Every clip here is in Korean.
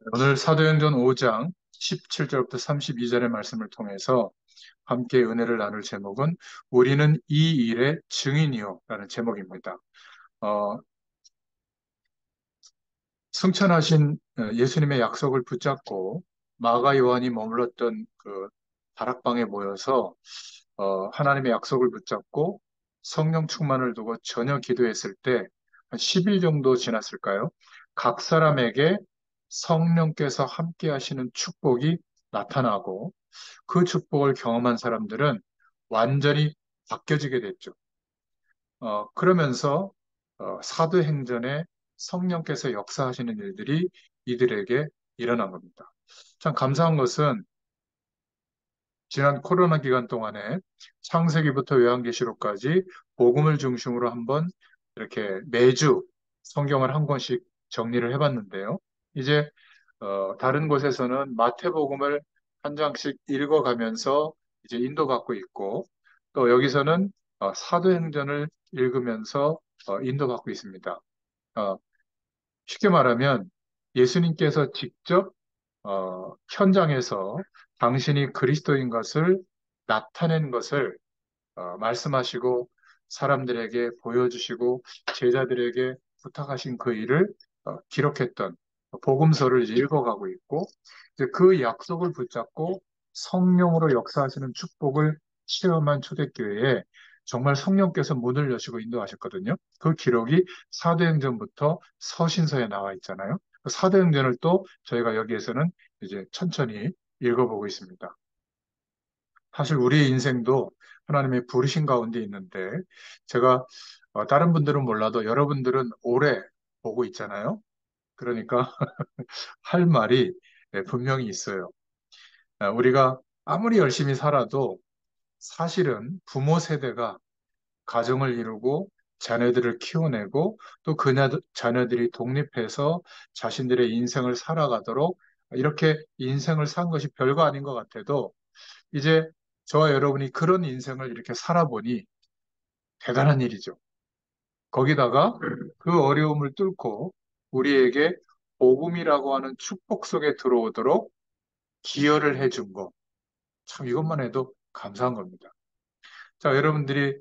오늘 사도행전 5장 17절부터 32절의 말씀을 통해서 함께 은혜를 나눌 제목은 우리는 이 일의 증인이요 라는 제목입니다. 어, 승천하신 예수님의 약속을 붙잡고 마가 요한이 머물렀던 그 다락방에 모여서 하나님의 약속을 붙잡고 성령 충만을 두고 저녁 기도했을 때 한 10일 정도 지났을까요? 각 사람에게 성령께서 함께 하시는 축복이 나타나고 그 축복을 경험한 사람들은 완전히 바뀌어지게 됐죠. 그러면서 사도행전에 성령께서 역사하시는 일들이 이들에게 일어난 겁니다. 참 감사한 것은 지난 코로나 기간 동안에 창세기부터 요한계시록까지 복음을 중심으로 한번 이렇게 매주 성경을 한 권씩 정리를 해봤는데요. 이제 다른 곳에서는 마태복음을 한 장씩 읽어가면서 이제 인도받고 있고 또 여기서는 사도행전을 읽으면서 인도받고 있습니다. 어, 쉽게 말하면 예수님께서 직접 현장에서 당신이 그리스도인 것을 나타낸 것을 말씀하시고 사람들에게 보여주시고 제자들에게 부탁하신 그 일을 기록했던 복음서를 이제 읽어가고 있고 이제 그 약속을 붙잡고 성령으로 역사하시는 축복을 체험한 초대교회에 정말 성령께서 문을 여시고 인도하셨거든요. 그 기록이 사도행전부터 서신서에 나와 있잖아요. 그 사도행전을 또 저희가 여기에서는 이제 천천히 읽어보고 있습니다. 사실 우리의 인생도 하나님의 부르신 가운데 있는데, 제가 다른 분들은 몰라도 여러분들은 오래 보고 있잖아요. 그러니까 할 말이 분명히 있어요. 우리가 아무리 열심히 살아도 사실은 부모 세대가 가정을 이루고 자녀들을 키워내고 또 그 자녀들이 독립해서 자신들의 인생을 살아가도록 이렇게 인생을 산 것이 별거 아닌 것 같아도 이제 저와 여러분이 그런 인생을 이렇게 살아보니 대단한 일이죠. 거기다가 그 어려움을 뚫고 우리에게 복음이라고 하는 축복 속에 들어오도록 기여를 해준 거. 참 이것만 해도 감사한 겁니다. 자, 여러분들이,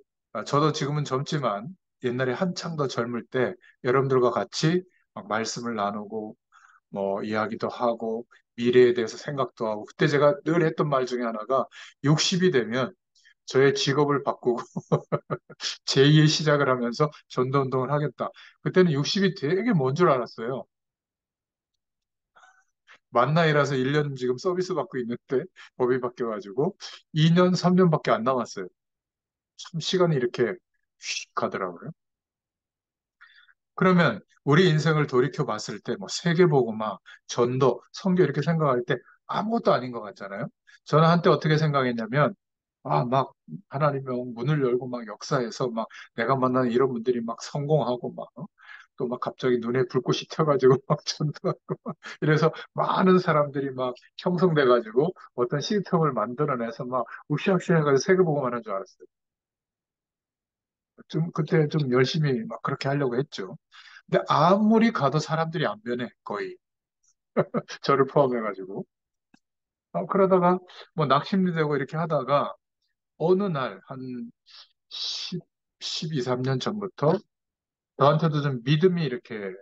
저도 지금은 젊지만 옛날에 한창 더 젊을 때 여러분들과 같이 막 말씀을 나누고 뭐 이야기도 하고 미래에 대해서 생각도 하고 그때 제가 늘 했던 말 중에 하나가 60이 되면 저의 직업을 바꾸고 제2의 시작을 하면서 전도운동을 하겠다. 그때는 60이 되게 먼 줄 알았어요. 만 나이라서 1년 지금 서비스 받고 있는데 법이 바뀌어가지고 2년, 3년밖에 안 남았어요. 참 시간이 이렇게 휙 가더라고요. 그러면 우리 인생을 돌이켜 봤을 때 뭐 세계복음화, 전도, 선교 이렇게 생각할 때 아무것도 아닌 것 같잖아요. 저는 한때 어떻게 생각했냐면 막 하나님의 문을 열고 막 역사에서 막 내가 만나는 이런 분들이 막 성공하고 막 또 막 갑자기 눈에 불꽃이 튀어가지고 막 전도하고 막 이래서 많은 사람들이 막 형성돼가지고 어떤 시스템을 만들어내서 막 으쌰으쌰 해가지고 세계복음 하는 줄 알았어요. 좀 그때 좀 열심히 막 그렇게 하려고 했죠. 근데 아무리 가도 사람들이 안 변해, 거의. 저를 포함해가지고. 그러다가 뭐 낙심도 되고 이렇게 하다가 어느 날 한 10, 12, 3년 전부터 저한테도 좀 믿음이 이렇게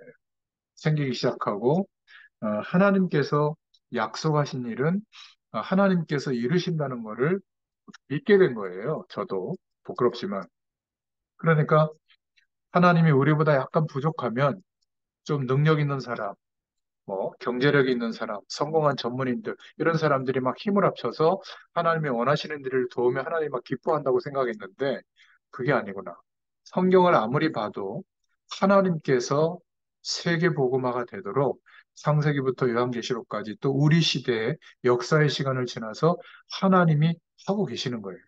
생기기 시작하고, 하나님께서 약속하신 일은 하나님께서 이루신다는 거를 믿게 된 거예요. 저도 부끄럽지만. 그러니까 하나님이 우리보다 약간 부족하면 좀 능력 있는 사람, 뭐 경제력 있는 사람, 성공한 전문인들 이런 사람들이 막 힘을 합쳐서 하나님이 원하시는 일을 도우면 하나님이 막 기뻐한다고 생각했는데 그게 아니구나. 성경을 아무리 봐도 하나님께서 세계 복음화가 되도록 창세기부터 요한계시록까지 또 우리 시대의 역사의 시간을 지나서 하나님이 하고 계시는 거예요.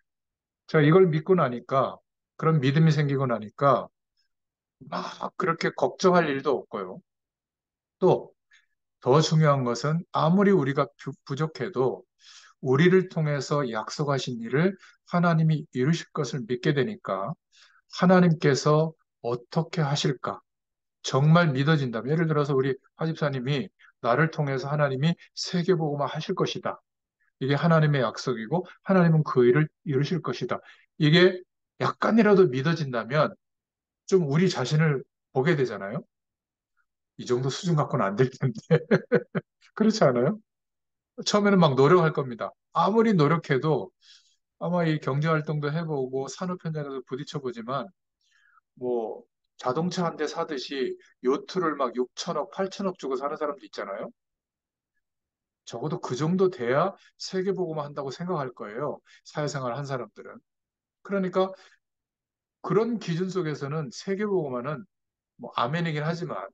제가 이걸 믿고 나니까 그런 믿음이 생기고 나니까 막 그렇게 걱정할 일도 없고요. 또 더 중요한 것은 아무리 우리가 부족해도 우리를 통해서 약속하신 일을 하나님이 이루실 것을 믿게 되니까 하나님께서 어떻게 하실까? 정말 믿어진다면, 예를 들어서 우리 화집사님이 나를 통해서 하나님이 세계복음화 하실 것이다. 이게 하나님의 약속이고 하나님은 그 일을 이루실 것이다. 이게 약간이라도 믿어진다면 좀 우리 자신을 보게 되잖아요. 이 정도 수준 갖고는 안 될 텐데. 그렇지 않아요? 처음에는 막 노력할 겁니다. 아무리 노력해도 아마 이 경제활동도 해보고 산업 현장에서 부딪혀보지만 뭐 자동차 한 대 사듯이 요트를 막 6천억, 8천억 주고 사는 사람도 있잖아요. 적어도 그 정도 돼야 세계보고만 한다고 생각할 거예요. 사회생활 한 사람들은. 그러니까 그런 기준 속에서는 세계보고만은 뭐 아멘이긴 하지만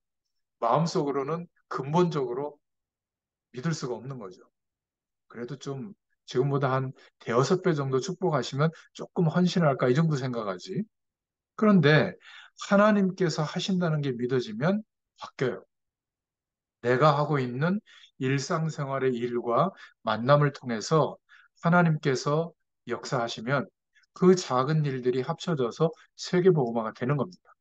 마음속으로는 근본적으로 믿을 수가 없는 거죠. 그래도 좀 지금보다 한 대여섯 배 정도 축복하시면 조금 헌신할까 이 정도 생각하지. 그런데 하나님께서 하신다는 게 믿어지면 바뀌어요. 내가 하고 있는 일상생활의 일과 만남을 통해서 하나님께서 역사하시면 그 작은 일들이 합쳐져서 세계복음화가 되는 겁니다.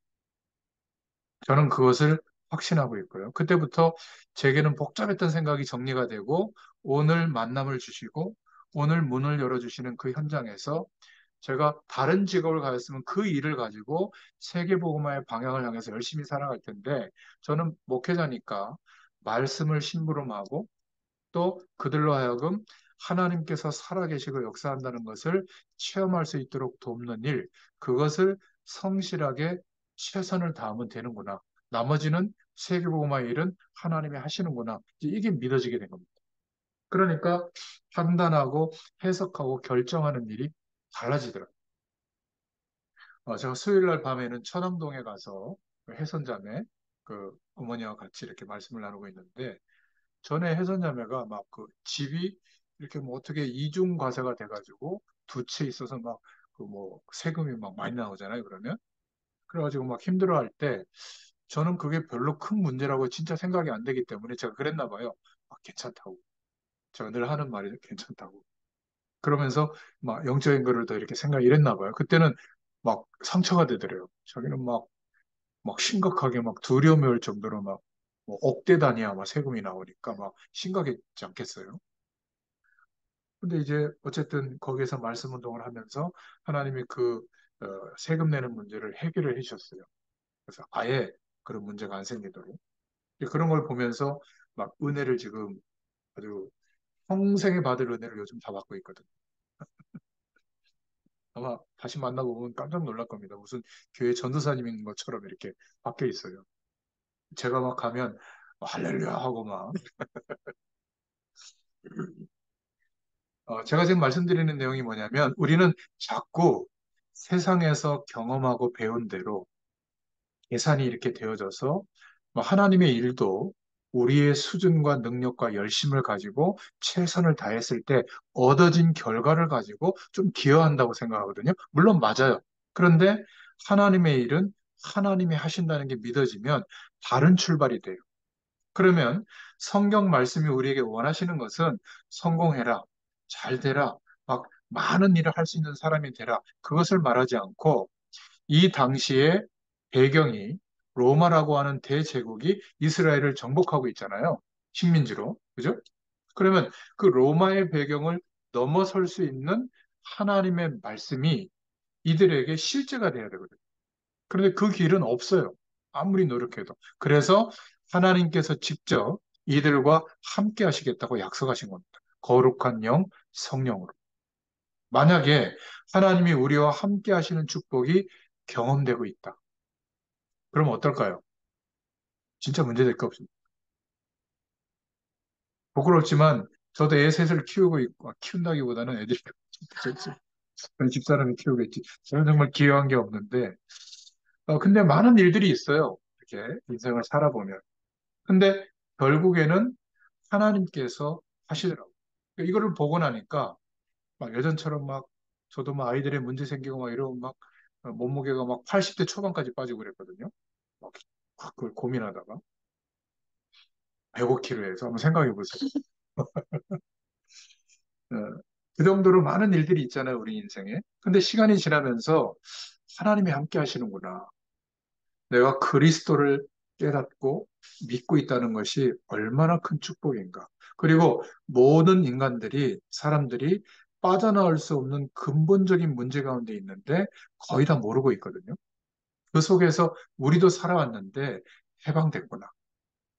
저는 그것을 확신하고 있고요. 그때부터 제게는 복잡했던 생각이 정리가 되고 오늘 만남을 주시고 오늘 문을 열어주시는 그 현장에서 제가 다른 직업을 가졌으면 그 일을 가지고 세계복음화의 방향을 향해서 열심히 살아갈 텐데 저는 목회자니까 말씀을 심부름하고 또 그들로 하여금 하나님께서 살아계시고 역사한다는 것을 체험할 수 있도록 돕는 일, 그것을 성실하게 최선을 다하면 되는구나. 나머지는 세계복음화 일은 하나님이 하시는구나. 이게 믿어지게 된 겁니다. 그러니까 판단하고 해석하고 결정하는 일이 달라지더라고요. 제가 수요일 날 밤에는 천왕동에 가서 그 혜선자매 그 어머니와 같이 이렇게 말씀을 나누고 있는데 전에 혜선자매가 막 그 집이 이렇게 뭐 어떻게 이중 과세가 돼가지고 두 채 있어서 막 그 뭐 세금이 막 많이 나오잖아요. 그러면 그래가지고 막 힘들어할 때 저는 그게 별로 큰 문제라고 진짜 생각이 안 되기 때문에 제가 그랬나 봐요. 괜찮다고. 제가 늘 하는 말이 괜찮다고. 그러면서 막 영적인 거를 더 이렇게 생각 이랬나 봐요. 그때는 막 상처가 되더래요. 자기는 막 심각하게 막 두려움이 올 정도로 뭐 억대 단위야 막 세금이 나오니까 막 심각했지 않겠어요? 근데 이제 어쨌든 거기에서 말씀 운동을 하면서 하나님이 그 어, 세금 내는 문제를 해결을 해주셨어요. 그래서 아예 그런 문제가 안 생기도록. 그런 걸 보면서 막 은혜를 지금 아주 평생에 받을 은혜를 요즘 다 받고 있거든요. 아마 다시 만나보면 깜짝 놀랄 겁니다. 무슨 교회 전도사님인 것처럼 이렇게 바뀌어 있어요. 제가 막 가면 할렐루야 하고 막 제가 지금 말씀드리는 내용이 뭐냐면 우리는 자꾸 세상에서 경험하고 배운 대로 계산이 이렇게 되어져서 뭐 하나님의 일도 우리의 수준과 능력과 열심을 가지고 최선을 다했을 때 얻어진 결과를 가지고 좀 기여한다고 생각하거든요. 물론 맞아요. 그런데 하나님의 일은 하나님이 하신다는 게 믿어지면 다른 출발이 돼요. 그러면 성경 말씀이 우리에게 원하시는 것은 성공해라, 잘 되라, 막 많은 일을 할 수 있는 사람이 되라. 그것을 말하지 않고 이 당시에 배경이 로마라고 하는 대제국이 이스라엘을 정복하고 있잖아요. 식민지로. 그죠? 그러면 그 로마의 배경을 넘어설 수 있는 하나님의 말씀이 이들에게 실제가 돼야 되거든요. 그런데 그 길은 없어요. 아무리 노력해도. 그래서 하나님께서 직접 이들과 함께 하시겠다고 약속하신 겁니다. 거룩한 영, 성령으로. 만약에 하나님이 우리와 함께 하시는 축복이 경험되고 있다. 그럼 어떨까요? 진짜 문제될 거 없습니다. 부끄럽지만 저도 애 셋을 키우고 있고, 키운다기보다는 애들이 집사람이 키우겠지. 저는 정말 기여한 게 없는데, 근데 많은 일들이 있어요. 이렇게 인생을 살아보면. 근데 결국에는 하나님께서 하시더라고요. 이거를 보고 나니까 막 예전처럼 막 저도 막 아이들의 문제 생기고 막 이러면 막 몸무게가 막 80대 초반까지 빠지고 그랬거든요. 막 그걸 고민하다가 105kg에서 한번 생각해 보세요. 어, 그 정도로 많은 일들이 있잖아요, 우리 인생에. 근데 시간이 지나면서 하나님이 함께 하시는구나. 내가 그리스도를 깨닫고 믿고 있다는 것이 얼마나 큰 축복인가. 그리고 모든 인간들이, 사람들이 빠져나올 수 없는 근본적인 문제 가운데 있는데 거의 다 모르고 있거든요. 그 속에서 우리도 살아왔는데 해방됐구나.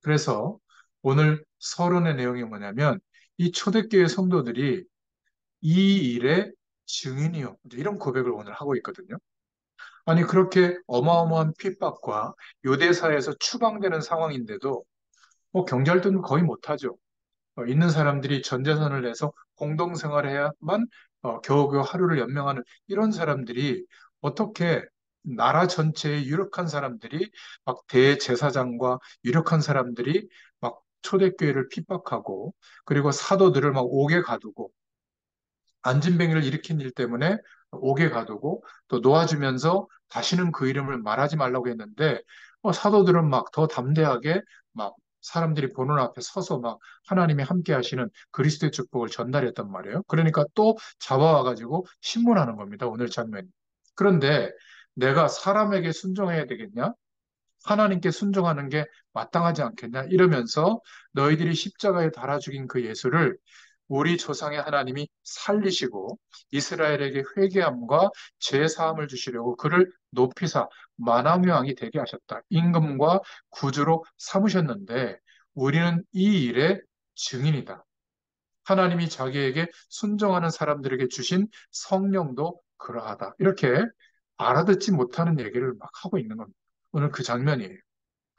그래서 오늘 서론의 내용이 뭐냐면 이 초대교회 성도들이 이 일의 증인이요. 이런 고백을 오늘 하고 있거든요. 아니, 그렇게 어마어마한 핍박과 유대사에서 추방되는 상황인데도 뭐 경찰들은 거의 못하죠. 있는 사람들이 전 재산을 내서 공동생활해야만 겨우겨우 하루를 연명하는 이런 사람들이 어떻게 나라 전체의 유력한 사람들이 막 대제사장과 유력한 사람들이 막 초대교회를 핍박하고 그리고 사도들을 막 옥에 가두고 안진뱅이를 일으킨 일 때문에 옥에 가두고 또 놓아주면서 다시는 그 이름을 말하지 말라고 했는데 사도들은 막 더 담대하게 막 사람들이 보는 앞에 서서 막 하나님이 함께 하시는 그리스도의 축복을 전달했단 말이에요. 그러니까 또 잡아와가지고 신문하는 겁니다. 오늘 장면이. 그런데 내가 사람에게 순종해야 되겠냐? 하나님께 순종하는 게 마땅하지 않겠냐? 이러면서 너희들이 십자가에 달아 죽인 그 예수를 우리 조상의 하나님이 살리시고 이스라엘에게 회개함과 죄 사함을 주시려고 그를 높이사 만왕의 왕이 되게 하셨다. 임금과 구주로 삼으셨는데 우리는 이 일의 증인이다. 하나님이 자기에게 순종하는 사람들에게 주신 성령도 그러하다. 이렇게 알아듣지 못하는 얘기를 막 하고 있는 겁니다. 오늘 그 장면이에요.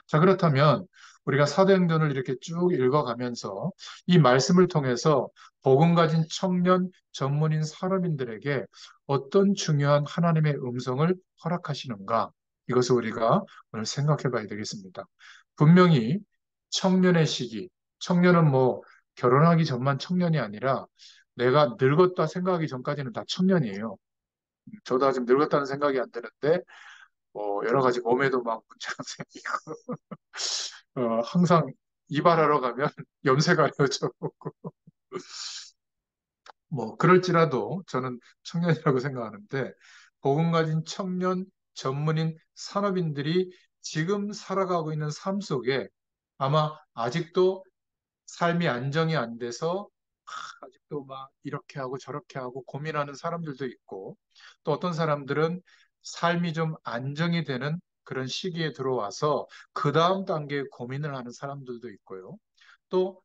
자, 그렇다면 우리가 사도행전을 이렇게 쭉 읽어가면서 이 말씀을 통해서 복음 가진 청년 전문인 산업인들에게 어떤 중요한 하나님의 음성을 허락하시는가? 이것을 우리가 오늘 생각해 봐야 되겠습니다. 분명히 청년의 시기, 청년은 뭐 결혼하기 전만 청년이 아니라 내가 늙었다 생각하기 전까지는 다 청년이에요. 저도 아직 늙었다는 생각이 안 드는데 여러 가지 몸에도 막 문제가 생기고 항상 이발하러 가면 염색하려 저고 뭐 그럴지라도 저는 청년이라고 생각하는데 복음 가진 청년 전문인 산업인들이 지금 살아가고 있는 삶 속에 아마 아직도 삶이 안정이 안 돼서 아직도 막 이렇게 하고 저렇게 하고 고민하는 사람들도 있고 또 어떤 사람들은 삶이 좀 안정이 되는 그런 시기에 들어와서 그 다음 단계에 고민을 하는 사람들도 있고요. 또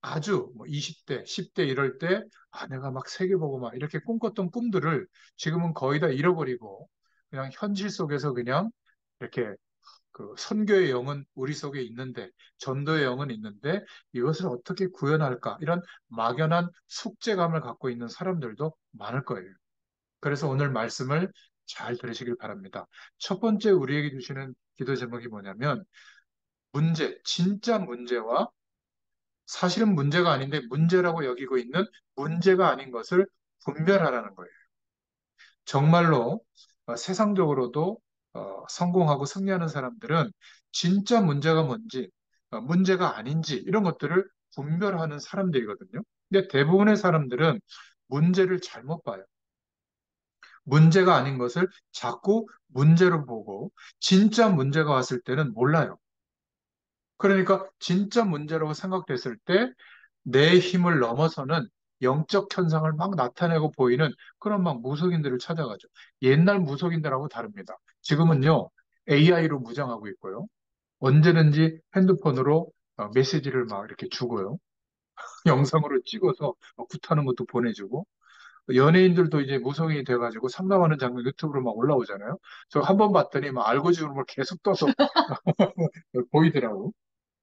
아주 뭐 20대, 10대 이럴 때 내가 막 세계 보고 막 이렇게 꿈꿨던 꿈들을 지금은 거의 다 잃어버리고 그냥 현실 속에서 그냥 이렇게 그 선교의 영은 우리 속에 있는데 전도의 영은 있는데 이것을 어떻게 구현할까 이런 막연한 숙제감을 갖고 있는 사람들도 많을 거예요. 그래서 오늘 말씀을 잘 들으시길 바랍니다. 첫 번째 우리에게 주시는 기도 제목이 뭐냐면 문제, 진짜 문제와 사실은 문제가 아닌데 문제라고 여기고 있는 문제가 아닌 것을 분별하라는 거예요. 정말로 세상적으로도 성공하고 승리하는 사람들은 진짜 문제가 뭔지, 문제가 아닌지 이런 것들을 분별하는 사람들이거든요. 근데 대부분의 사람들은 문제를 잘못 봐요. 문제가 아닌 것을 자꾸 문제로 보고 진짜 문제가 왔을 때는 몰라요. 그러니까 진짜 문제라고 생각됐을 때 내 힘을 넘어서는 영적 현상을 막 나타내고 보이는 그런 막 무속인들을 찾아가죠. 옛날 무속인들하고 다릅니다. 지금은요, AI로 무장하고 있고요. 언제든지 핸드폰으로 메시지를 막 이렇게 주고요. 영상으로 찍어서 굿하는 것도 보내주고. 연예인들도 이제 무속인이 돼가지고 상담하는 장면 유튜브로 막 올라오잖아요. 저 한 번 봤더니 막 알고 지우는 걸 계속 떠서 보이더라고.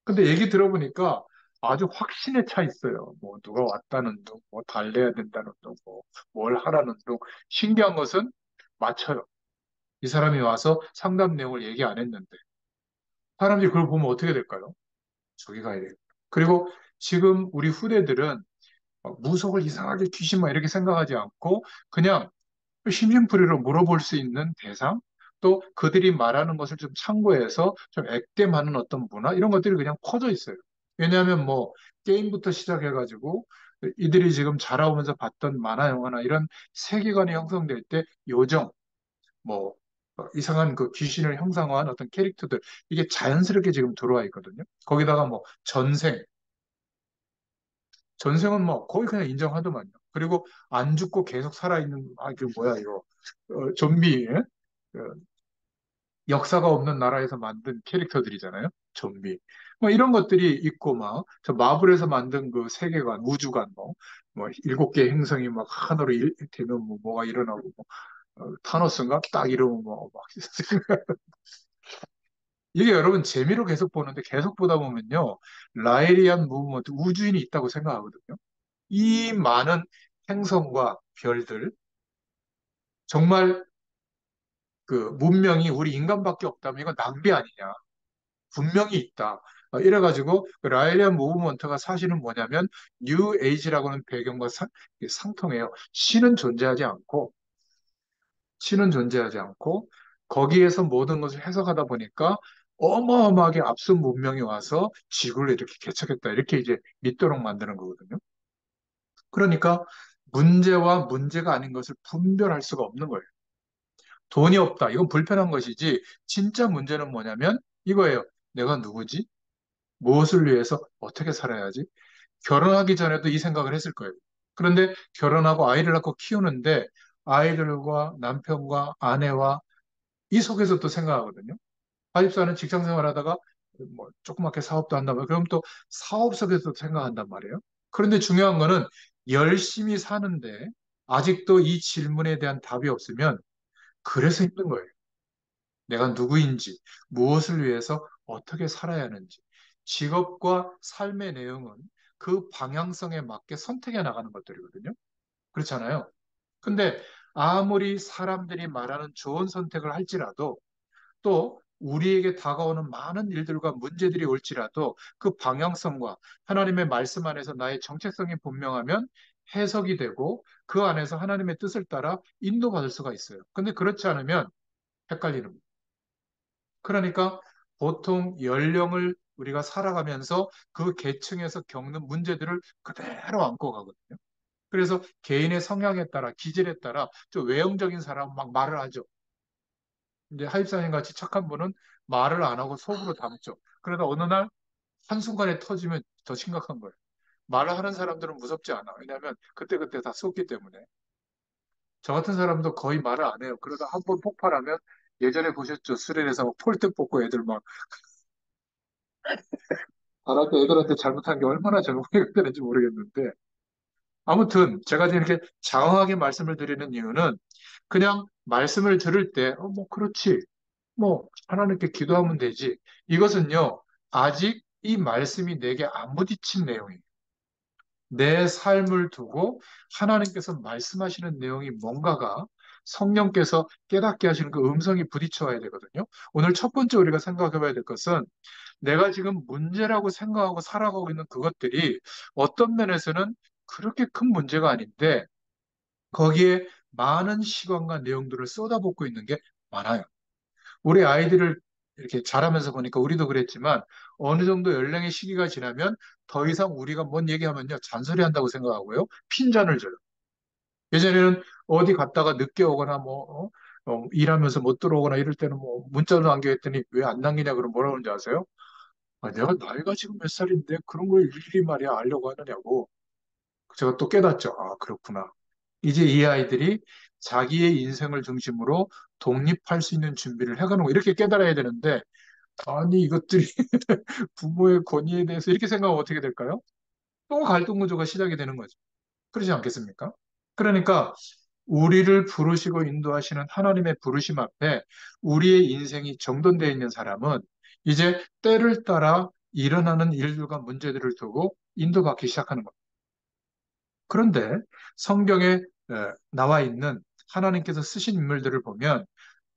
근데 얘기 들어보니까 아주 확신에 차 있어요. 뭐 누가 왔다는 둥, 뭐 달래야 된다는 둥, 뭘 하라는 둥. 신기한 것은 맞춰요. 이 사람이 와서 상담 내용을 얘기 안 했는데 사람들이 그걸 보면 어떻게 될까요? 저기 가야 돼. 그리고 지금 우리 후대들은 무속을 이상하게 귀신만 이렇게 생각하지 않고 그냥 심심풀이로 물어볼 수 있는 대상, 또 그들이 말하는 것을 좀 참고해서 좀 액땜하는 어떤 문화, 이런 것들이 그냥 퍼져 있어요. 왜냐하면 뭐, 게임부터 시작해가지고, 이들이 지금 자라오면서 봤던 만화, 영화나 이런 세계관이 형성될 때 요정, 뭐, 이상한 그 귀신을 형상화한 어떤 캐릭터들, 이게 자연스럽게 지금 들어와 있거든요. 거기다가 뭐 전생은 뭐 거의 그냥 인정하더만요. 그리고 안 죽고 계속 살아있는, 그 뭐야, 이거, 좀비, 예? 어, 역사가 없는 나라에서 만든 캐릭터들이잖아요. 좀비. 뭐 이런 것들이 있고 막, 저 마블에서 만든 그 세계관, 우주관, 뭐 7개 행성이 막 하나로 되면 뭐 뭐가 일어나고, 타노스인가? 딱 이러면 뭐, 막. 이게 여러분 재미로 계속 보는데 계속 보다 보면요. 라이리안 무브먼트, 우주인이 있다고 생각하거든요. 이 많은 행성과 별들, 정말 그 문명이 우리 인간밖에 없다면 이건 낭비 아니냐. 분명히 있다. 이래가지고 그 라이리안 무브먼트가 사실은 뭐냐면 뉴 에이지라고 하는 배경과 상통해요. 신은 존재하지 않고 거기에서 모든 것을 해석하다 보니까 어마어마하게 앞선 문명이 와서 지구를 이렇게 개척했다. 이렇게 이제 믿도록 만드는 거거든요. 그러니까 문제와 문제가 아닌 것을 분별할 수가 없는 거예요. 돈이 없다. 이건 불편한 것이지. 진짜 문제는 뭐냐면 이거예요. 내가 누구지? 무엇을 위해서 어떻게 살아야지? 결혼하기 전에도 이 생각을 했을 거예요. 그런데 결혼하고 아이를 낳고 키우는데 아이들과 남편과 아내와 이 속에서 또 생각하거든요. 사집사는 직장 생활하다가 뭐 조그맣게 사업도 한다면 그럼 또 사업 속에서 생각한단 말이에요. 그런데 중요한 거는 열심히 사는데 아직도 이 질문에 대한 답이 없으면 그래서 힘든 거예요. 내가 누구인지, 무엇을 위해서 어떻게 살아야 하는지, 직업과 삶의 내용은 그 방향성에 맞게 선택해 나가는 것들이거든요. 그렇잖아요. 근데 아무리 사람들이 말하는 좋은 선택을 할지라도 또 우리에게 다가오는 많은 일들과 문제들이 올지라도 그 방향성과 하나님의 말씀 안에서 나의 정체성이 분명하면 해석이 되고 그 안에서 하나님의 뜻을 따라 인도받을 수가 있어요. 근데 그렇지 않으면 헷갈리는 거예요. 그러니까 보통 연령을 우리가 살아가면서 그 계층에서 겪는 문제들을 그대로 안고 가거든요. 그래서 개인의 성향에 따라, 기질에 따라 좀 외형적인 사람은 막 말을 하죠. 이제 하입사님 같이 착한 분은 말을 안 하고 속으로 담죠. 그러다 어느 날 한순간에 터지면 더 심각한 거예요. 말을 하는 사람들은 무섭지 않아. 왜냐하면 그때그때 다 쏟기 때문에. 저 같은 사람도 거의 말을 안 해요. 그러다 한 번 폭발하면 예전에 보셨죠? 수련회에서 막 폴대 뽑고 애들 막 알아도 애들한테 잘못한 게 얼마나 잘못이 되는지 모르겠는데 아무튼 제가 지금 이렇게 장황하게 말씀을 드리는 이유는 그냥 말씀을 들을 때 뭐 그렇지. 뭐 하나님께 기도하면 되지. 이것은요. 아직 이 말씀이 내게 안 부딪힌 내용이에요. 내 삶을 두고 하나님께서 말씀하시는 내용이 뭔가가 성령께서 깨닫게 하시는 그 음성이 부딪혀야 되거든요. 오늘 첫 번째 우리가 생각해 봐야 될 것은 내가 지금 문제라고 생각하고 살아가고 있는 그것들이 어떤 면에서는 그렇게 큰 문제가 아닌데 거기에 많은 시간과 내용들을 쏟아붓고 있는 게 많아요. 우리 아이들을 이렇게 자라면서 보니까 우리도 그랬지만 어느 정도 연령의 시기가 지나면 더 이상 우리가 뭔 얘기하면요 잔소리한다고 생각하고요 핀잔을 줘요. 예전에는 어디 갔다가 늦게 오거나 일하면서 못 들어오거나 이럴 때는 뭐 문자도 남겨했더니 왜 안 남기냐 그러면 뭐라고 하는지 아세요? 내가 나이가 지금 몇 살인데 그런 걸 일일이 말이야 알려고 하느냐고. 제가 또 깨닫죠. 그렇구나. 이제 이 아이들이 자기의 인생을 중심으로 독립할 수 있는 준비를 해가는 거 이렇게 깨달아야 되는데 아니 이것들이 부모의 권위에 대해서 이렇게 생각하면 어떻게 될까요? 또 갈등 구조가 시작이 되는 거죠. 그렇지 않겠습니까? 그러니까 우리를 부르시고 인도하시는 하나님의 부르심 앞에 우리의 인생이 정돈되어 있는 사람은 이제 때를 따라 일어나는 일들과 문제들을 두고 인도받기 시작하는 겁니다. 그런데 성경에 나와 있는 하나님께서 쓰신 인물들을 보면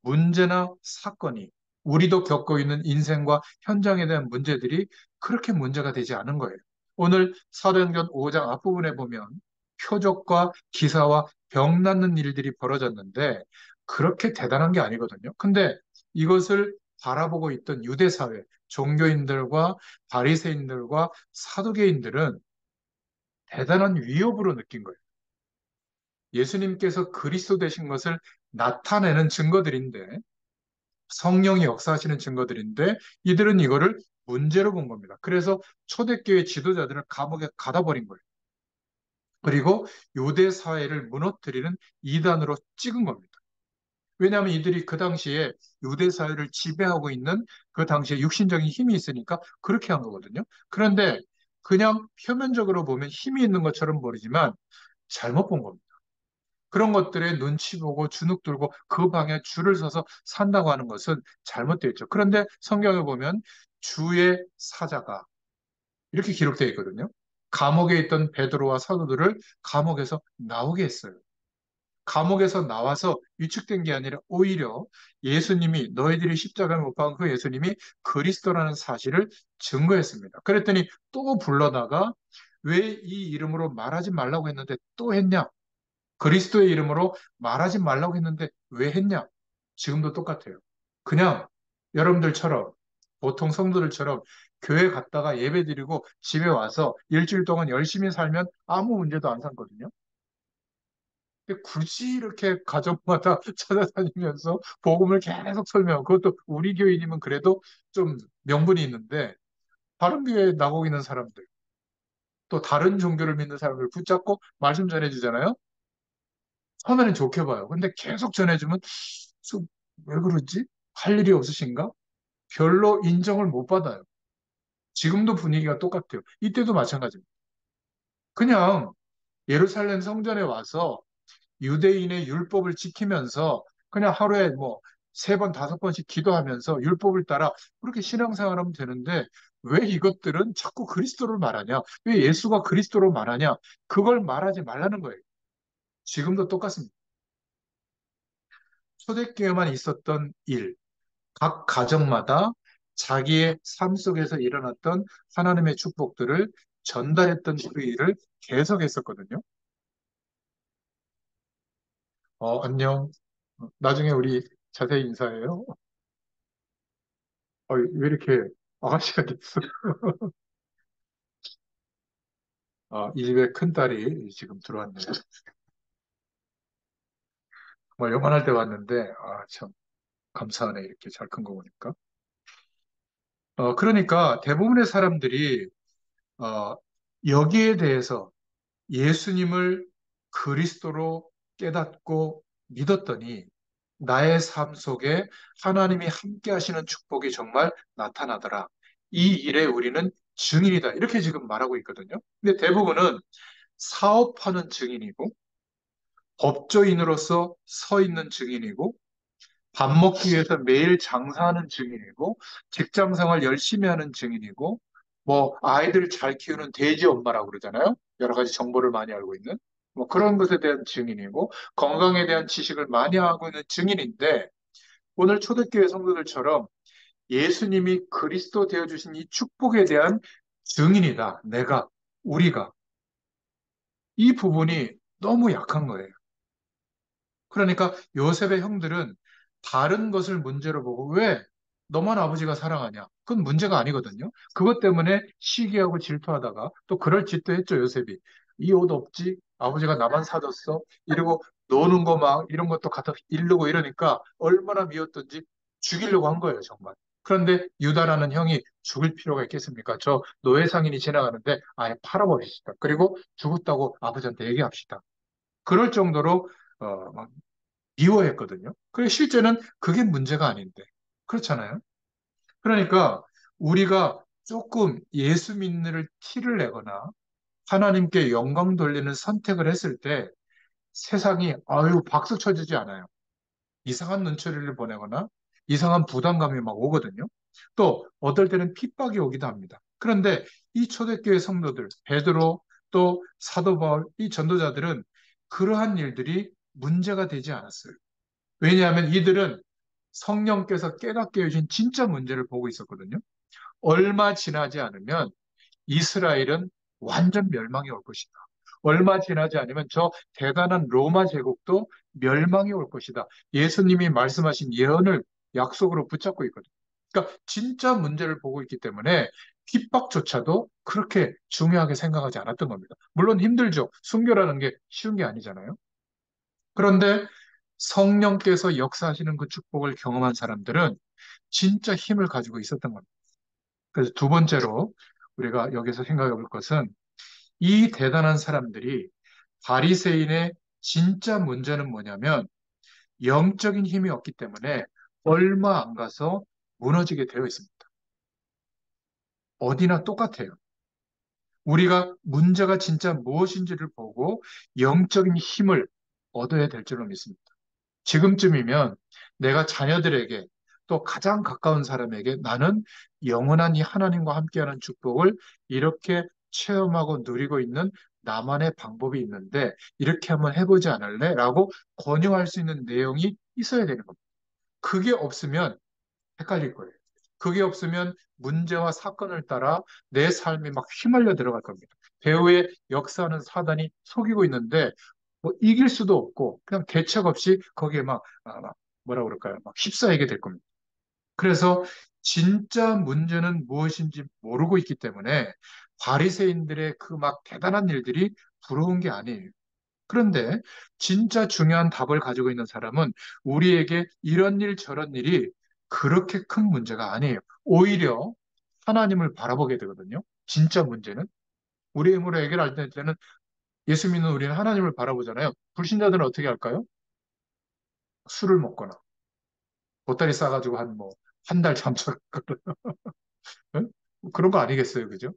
문제나 사건이 우리도 겪고 있는 인생과 현장에 대한 문제들이 그렇게 문제가 되지 않은 거예요. 오늘 사도행전 5장 앞부분에 보면 표적과 기사와 병 낫는 일들이 벌어졌는데 그렇게 대단한 게 아니거든요. 근데 이것을 바라보고 있던 유대 사회, 종교인들과 바리새인들과 사두개인들은 대단한 위협으로 느낀 거예요. 예수님께서 그리스도 되신 것을 나타내는 증거들인데 성령이 역사하시는 증거들인데 이들은 이거를 문제로 본 겁니다. 그래서 초대교회 지도자들을 감옥에 가다 버린 거예요. 그리고 유대 사회를 무너뜨리는 이단으로 찍은 겁니다. 왜냐하면 이들이 그 당시에 유대 사회를 지배하고 있는 그 당시에 육신적인 힘이 있으니까 그렇게 한 거거든요. 그런데 그냥 표면적으로 보면 힘이 있는 것처럼 보이지만 잘못 본 겁니다. 그런 것들에 눈치 보고 주눅 들고 그 방에 줄을 서서 산다고 하는 것은 잘못되어 있죠. 그런데 성경에 보면 주의 사자가 이렇게 기록되어 있거든요. 감옥에 있던 베드로와 사도들을 감옥에서 나오게 했어요. 감옥에서 나와서 위축된 게 아니라 오히려 예수님이 너희들이 십자가에 못 박은 그 예수님이 그리스도라는 사실을 증거했습니다. 그랬더니 또 불러다가 왜 이 이름으로 말하지 말라고 했는데 또 했냐? 그리스도의 이름으로 말하지 말라고 했는데 왜 했냐? 지금도 똑같아요. 그냥 여러분들처럼 보통 성도들처럼 교회 갔다가 예배 드리고 집에 와서 일주일 동안 열심히 살면 아무 문제도 안 삼거든요. 근데 굳이 이렇게 가정마다 찾아다니면서 복음을 계속 설명, 그것도 우리 교인이면 그래도 좀 명분이 있는데 다른 교회에 나오고 있는 사람들, 또 다른 종교를 믿는 사람들 붙잡고 말씀 전해주잖아요. 처음에는 좋게 봐요. 근데 계속 전해주면 좀 왜 그러지? 할 일이 없으신가? 별로 인정을 못 받아요. 지금도 분위기가 똑같아요. 이때도 마찬가지입니다. 그냥 예루살렘 성전에 와서 유대인의 율법을 지키면서 그냥 하루에 뭐 세 번, 다섯 번씩 기도하면서 율법을 따라 그렇게 신앙생활하면 되는데 왜 이것들은 자꾸 그리스도를 말하냐? 왜 예수가 그리스도로 말하냐? 그걸 말하지 말라는 거예요. 지금도 똑같습니다. 초대교회만 있었던 일, 각 가정마다 자기의 삶 속에서 일어났던 하나님의 축복들을 전달했던 그 일을 계속했었거든요. 안녕. 나중에 우리 자세히 인사해요. 왜 이렇게 아가씨가 됐어? 이 집에 큰 딸이 지금 들어왔네요. 뭐 영원할 때 왔는데, 참 감사하네. 이렇게 잘 큰 거 보니까. 그러니까 대부분의 사람들이, 어, 여기에 대해서 예수님을 그리스도로 깨닫고 믿었더니 나의 삶 속에 하나님이 함께 하시는 축복이 정말 나타나더라. 이 일에 우리는 증인이다. 이렇게 지금 말하고 있거든요. 근데 대부분은 사업하는 증인이고, 법조인으로서 서 있는 증인이고, 밥 먹기 위해서 매일 장사하는 증인이고, 직장 생활 열심히 하는 증인이고, 뭐, 아이들 잘 키우는 돼지 엄마라고 그러잖아요. 여러 가지 정보를 많이 알고 있는. 뭐 그런 것에 대한 증인이고, 건강에 대한 지식을 많이 하고 있는 증인인데, 오늘 초대교회 성도들처럼 예수님이 그리스도 되어주신 이 축복에 대한 증인이다. 내가, 우리가. 이 부분이 너무 약한 거예요. 그러니까 요셉의 형들은 다른 것을 문제로 보고 왜 너만 아버지가 사랑하냐? 그건 문제가 아니거든요. 그것 때문에 시기하고 질투하다가 또 그럴 짓도 했죠, 요셉이. 이 옷 없지? 아버지가 나만 사줬어? 이러고 노는 거 막 이런 것도 갖다 이르고 이러니까 얼마나 미웠던지 죽이려고 한 거예요, 정말. 그런데 유다라는 형이 죽을 필요가 있겠습니까? 저 노예 상인이 지나가는데 아예 팔아버리시다. 그리고 죽었다고 아버지한테 얘기합시다. 그럴 정도로 막 미워했거든요. 그래 실제는 그게 문제가 아닌데. 그렇잖아요. 그러니까 우리가 조금 예수 믿는 티를 내거나 하나님께 영광 돌리는 선택을 했을 때 세상이 아유 박수 쳐주지 않아요. 이상한 눈초리를 보내거나 이상한 부담감이 막 오거든요. 또 어떨 때는 핍박이 오기도 합니다. 그런데 이 초대교회 성도들, 베드로 또 사도 바울, 이 전도자들은 그러한 일들이 문제가 되지 않았어요. 왜냐하면 이들은 성령께서 깨닫게 해주신 진짜 문제를 보고 있었거든요. 얼마 지나지 않으면 이스라엘은 완전 멸망이 올 것이다. 얼마 지나지 않으면 저 대단한 로마 제국도 멸망이 올 것이다. 예수님이 말씀하신 예언을 약속으로 붙잡고 있거든요. 그러니까 진짜 문제를 보고 있기 때문에 핍박조차도 그렇게 중요하게 생각하지 않았던 겁니다. 물론 힘들죠. 순교라는 게 쉬운 게 아니잖아요. 그런데 성령께서 역사하시는 그 축복을 경험한 사람들은 진짜 힘을 가지고 있었던 겁니다. 그래서 두 번째로 우리가 여기서 생각해 볼 것은 이 대단한 사람들이 바리새인의 진짜 문제는 뭐냐면 영적인 힘이 없기 때문에 얼마 안 가서 무너지게 되어 있습니다. 어디나 똑같아요. 우리가 문제가 진짜 무엇인지를 보고 영적인 힘을 얻어야 될 줄로 믿습니다. 지금쯤이면 내가 자녀들에게 또 가장 가까운 사람에게 나는 영원한 이 하나님과 함께하는 축복을 이렇게 체험하고 누리고 있는 나만의 방법이 있는데 이렇게 한번 해보지 않을래? 라고 권유할 수 있는 내용이 있어야 되는 겁니다. 그게 없으면 헷갈릴 거예요. 그게 없으면 문제와 사건을 따라 내 삶이 막 휘말려 들어갈 겁니다. 배후에 역사하는 사단이 속이고 있는데 뭐 이길 수도 없고 그냥 대책 없이 거기에 막 뭐라 그럴까요? 막 휩싸이게 될 겁니다. 그래서 진짜 문제는 무엇인지 모르고 있기 때문에 바리새인들의 그 막 대단한 일들이 부러운 게 아니에요. 그런데 진짜 중요한 답을 가지고 있는 사람은 우리에게 이런 일 저런 일이 그렇게 큰 문제가 아니에요. 오히려 하나님을 바라보게 되거든요. 진짜 문제는 우리 힘으로 해결할 때는 예수 믿는 우리는 하나님을 바라보잖아요. 불신자들은 어떻게 할까요? 술을 먹거나 보따리 싸가지고 한 달 잠자거나 그런 거 아니겠어요, 그죠?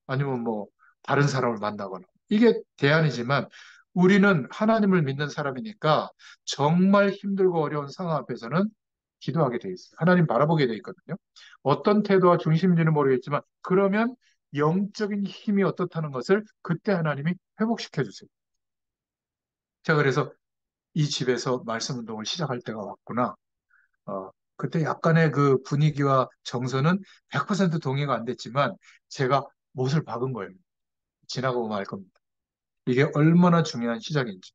아니면 뭐 다른 사람을 만나거나 이게 대안이지만 우리는 하나님을 믿는 사람이니까 정말 힘들고 어려운 상황 앞에서는 기도하게 돼 있어요. 하나님 바라보게 돼 있거든요. 어떤 태도와 중심인지는 모르겠지만 그러면 영적인 힘이 어떻다는 것을 그때 하나님이 회복시켜 주세요. 제가 그래서 이 집에서 말씀 운동을 시작할 때가 왔구나. 그때 약간의 그 분위기와 정서는 100% 동의가 안 됐지만 제가 못을 박은 거예요. 지나고 말 겁니다. 이게 얼마나 중요한 시작인지.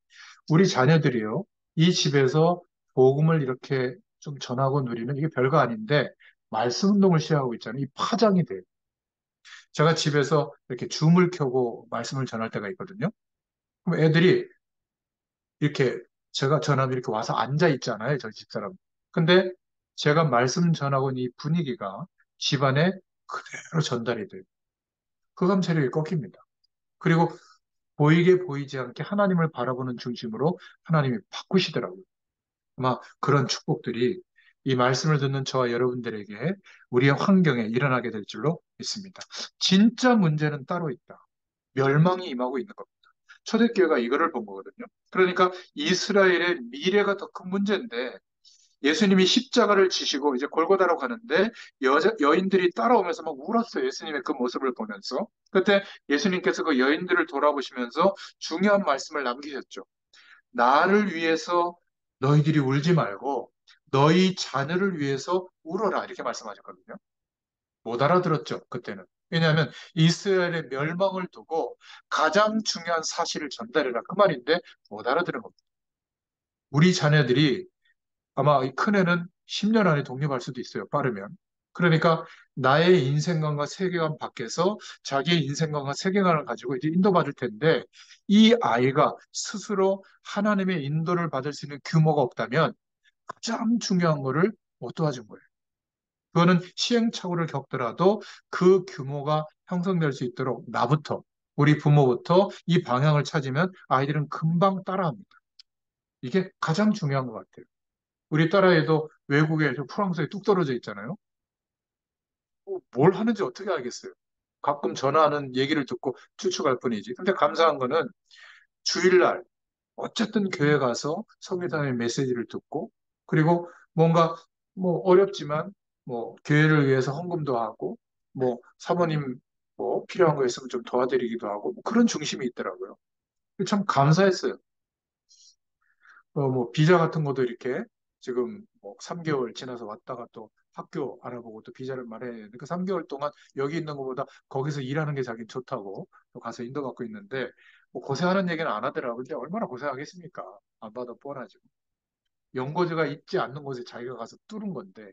우리 자녀들이요, 이 집에서 복음을 이렇게 좀 전하고 누리는 이게 별거 아닌데, 말씀 운동을 시작하고 있잖아요. 이 파장이 돼요. 제가 집에서 이렇게 줌을 켜고 말씀을 전할 때가 있거든요. 그럼 애들이 이렇게 제가 전하면 이렇게 와서 앉아 있잖아요. 저희 집사람. 근데 제가 말씀 전하고 있는 이 분위기가 집안에 그대로 전달이 돼요. 흑암 세력이 꺾입니다. 그리고 보이게 보이지 않게 하나님을 바라보는 중심으로 하나님이 바꾸시더라고요. 아마 그런 축복들이 이 말씀을 듣는 저와 여러분들에게 우리의 환경에 일어나게 될 줄로 믿습니다. 진짜 문제는 따로 있다. 멸망이 임하고 있는 겁니다. 초대교회가 이거를 본 거거든요. 그러니까 이스라엘의 미래가 더 큰 문제인데 예수님이 십자가를 지시고 이제 골고다로 가는데 여인들이 따라오면서 막 울었어요. 예수님의 그 모습을 보면서. 그때 예수님께서 그 여인들을 돌아보시면서 중요한 말씀을 남기셨죠. 나를 위해서 너희들이 울지 말고 너희 자녀를 위해서 울어라. 이렇게 말씀하셨거든요. 못 알아들었죠. 그때는. 왜냐하면 이스라엘의 멸망을 두고 가장 중요한 사실을 전달해라. 그 말인데 못 알아들은 겁니다. 우리 자녀들이 아마 이 큰애는 10년 안에 독립할 수도 있어요. 빠르면. 그러니까 나의 인생관과 세계관 밖에서 자기의 인생관과 세계관을 가지고 이제 인도받을 텐데 이 아이가 스스로 하나님의 인도를 받을 수 있는 규모가 없다면 가장 중요한 거를 못 도와준 거예요. 그거는 시행착오를 겪더라도 그 규모가 형성될 수 있도록 나부터 우리 부모부터 이 방향을 찾으면 아이들은 금방 따라합니다. 이게 가장 중요한 것 같아요. 우리 딸아이도 외국에, 저 프랑스에 뚝 떨어져 있잖아요. 뭘 하는지 어떻게 알겠어요? 가끔 전화하는 얘기를 듣고 추측할 뿐이지. 근데 감사한 거는 주일날 어쨌든 교회 가서 성교사님의 메시지를 듣고 그리고 뭔가 뭐 어렵지만 뭐 교회를 위해서 헌금도 하고 뭐 사모님 뭐 필요한 거 있으면 좀 도와드리기도 하고 뭐 그런 중심이 있더라고요. 참 감사했어요. 뭐 비자 같은 것도 이렇게 지금 뭐 3개월 지나서 왔다가 또 학교 알아보고 또 비자를 말해야 되는데 그 3개월 동안 여기 있는 것보다 거기서 일하는 게 자기는 좋다고 또 가서 인도받고 있는데 뭐 고생하는 얘기는 안 하더라고요. 근데 얼마나 고생하겠습니까? 안 봐도 뻔하죠. 연고지가 있지 않는 곳에 자기가 가서 뚫은 건데.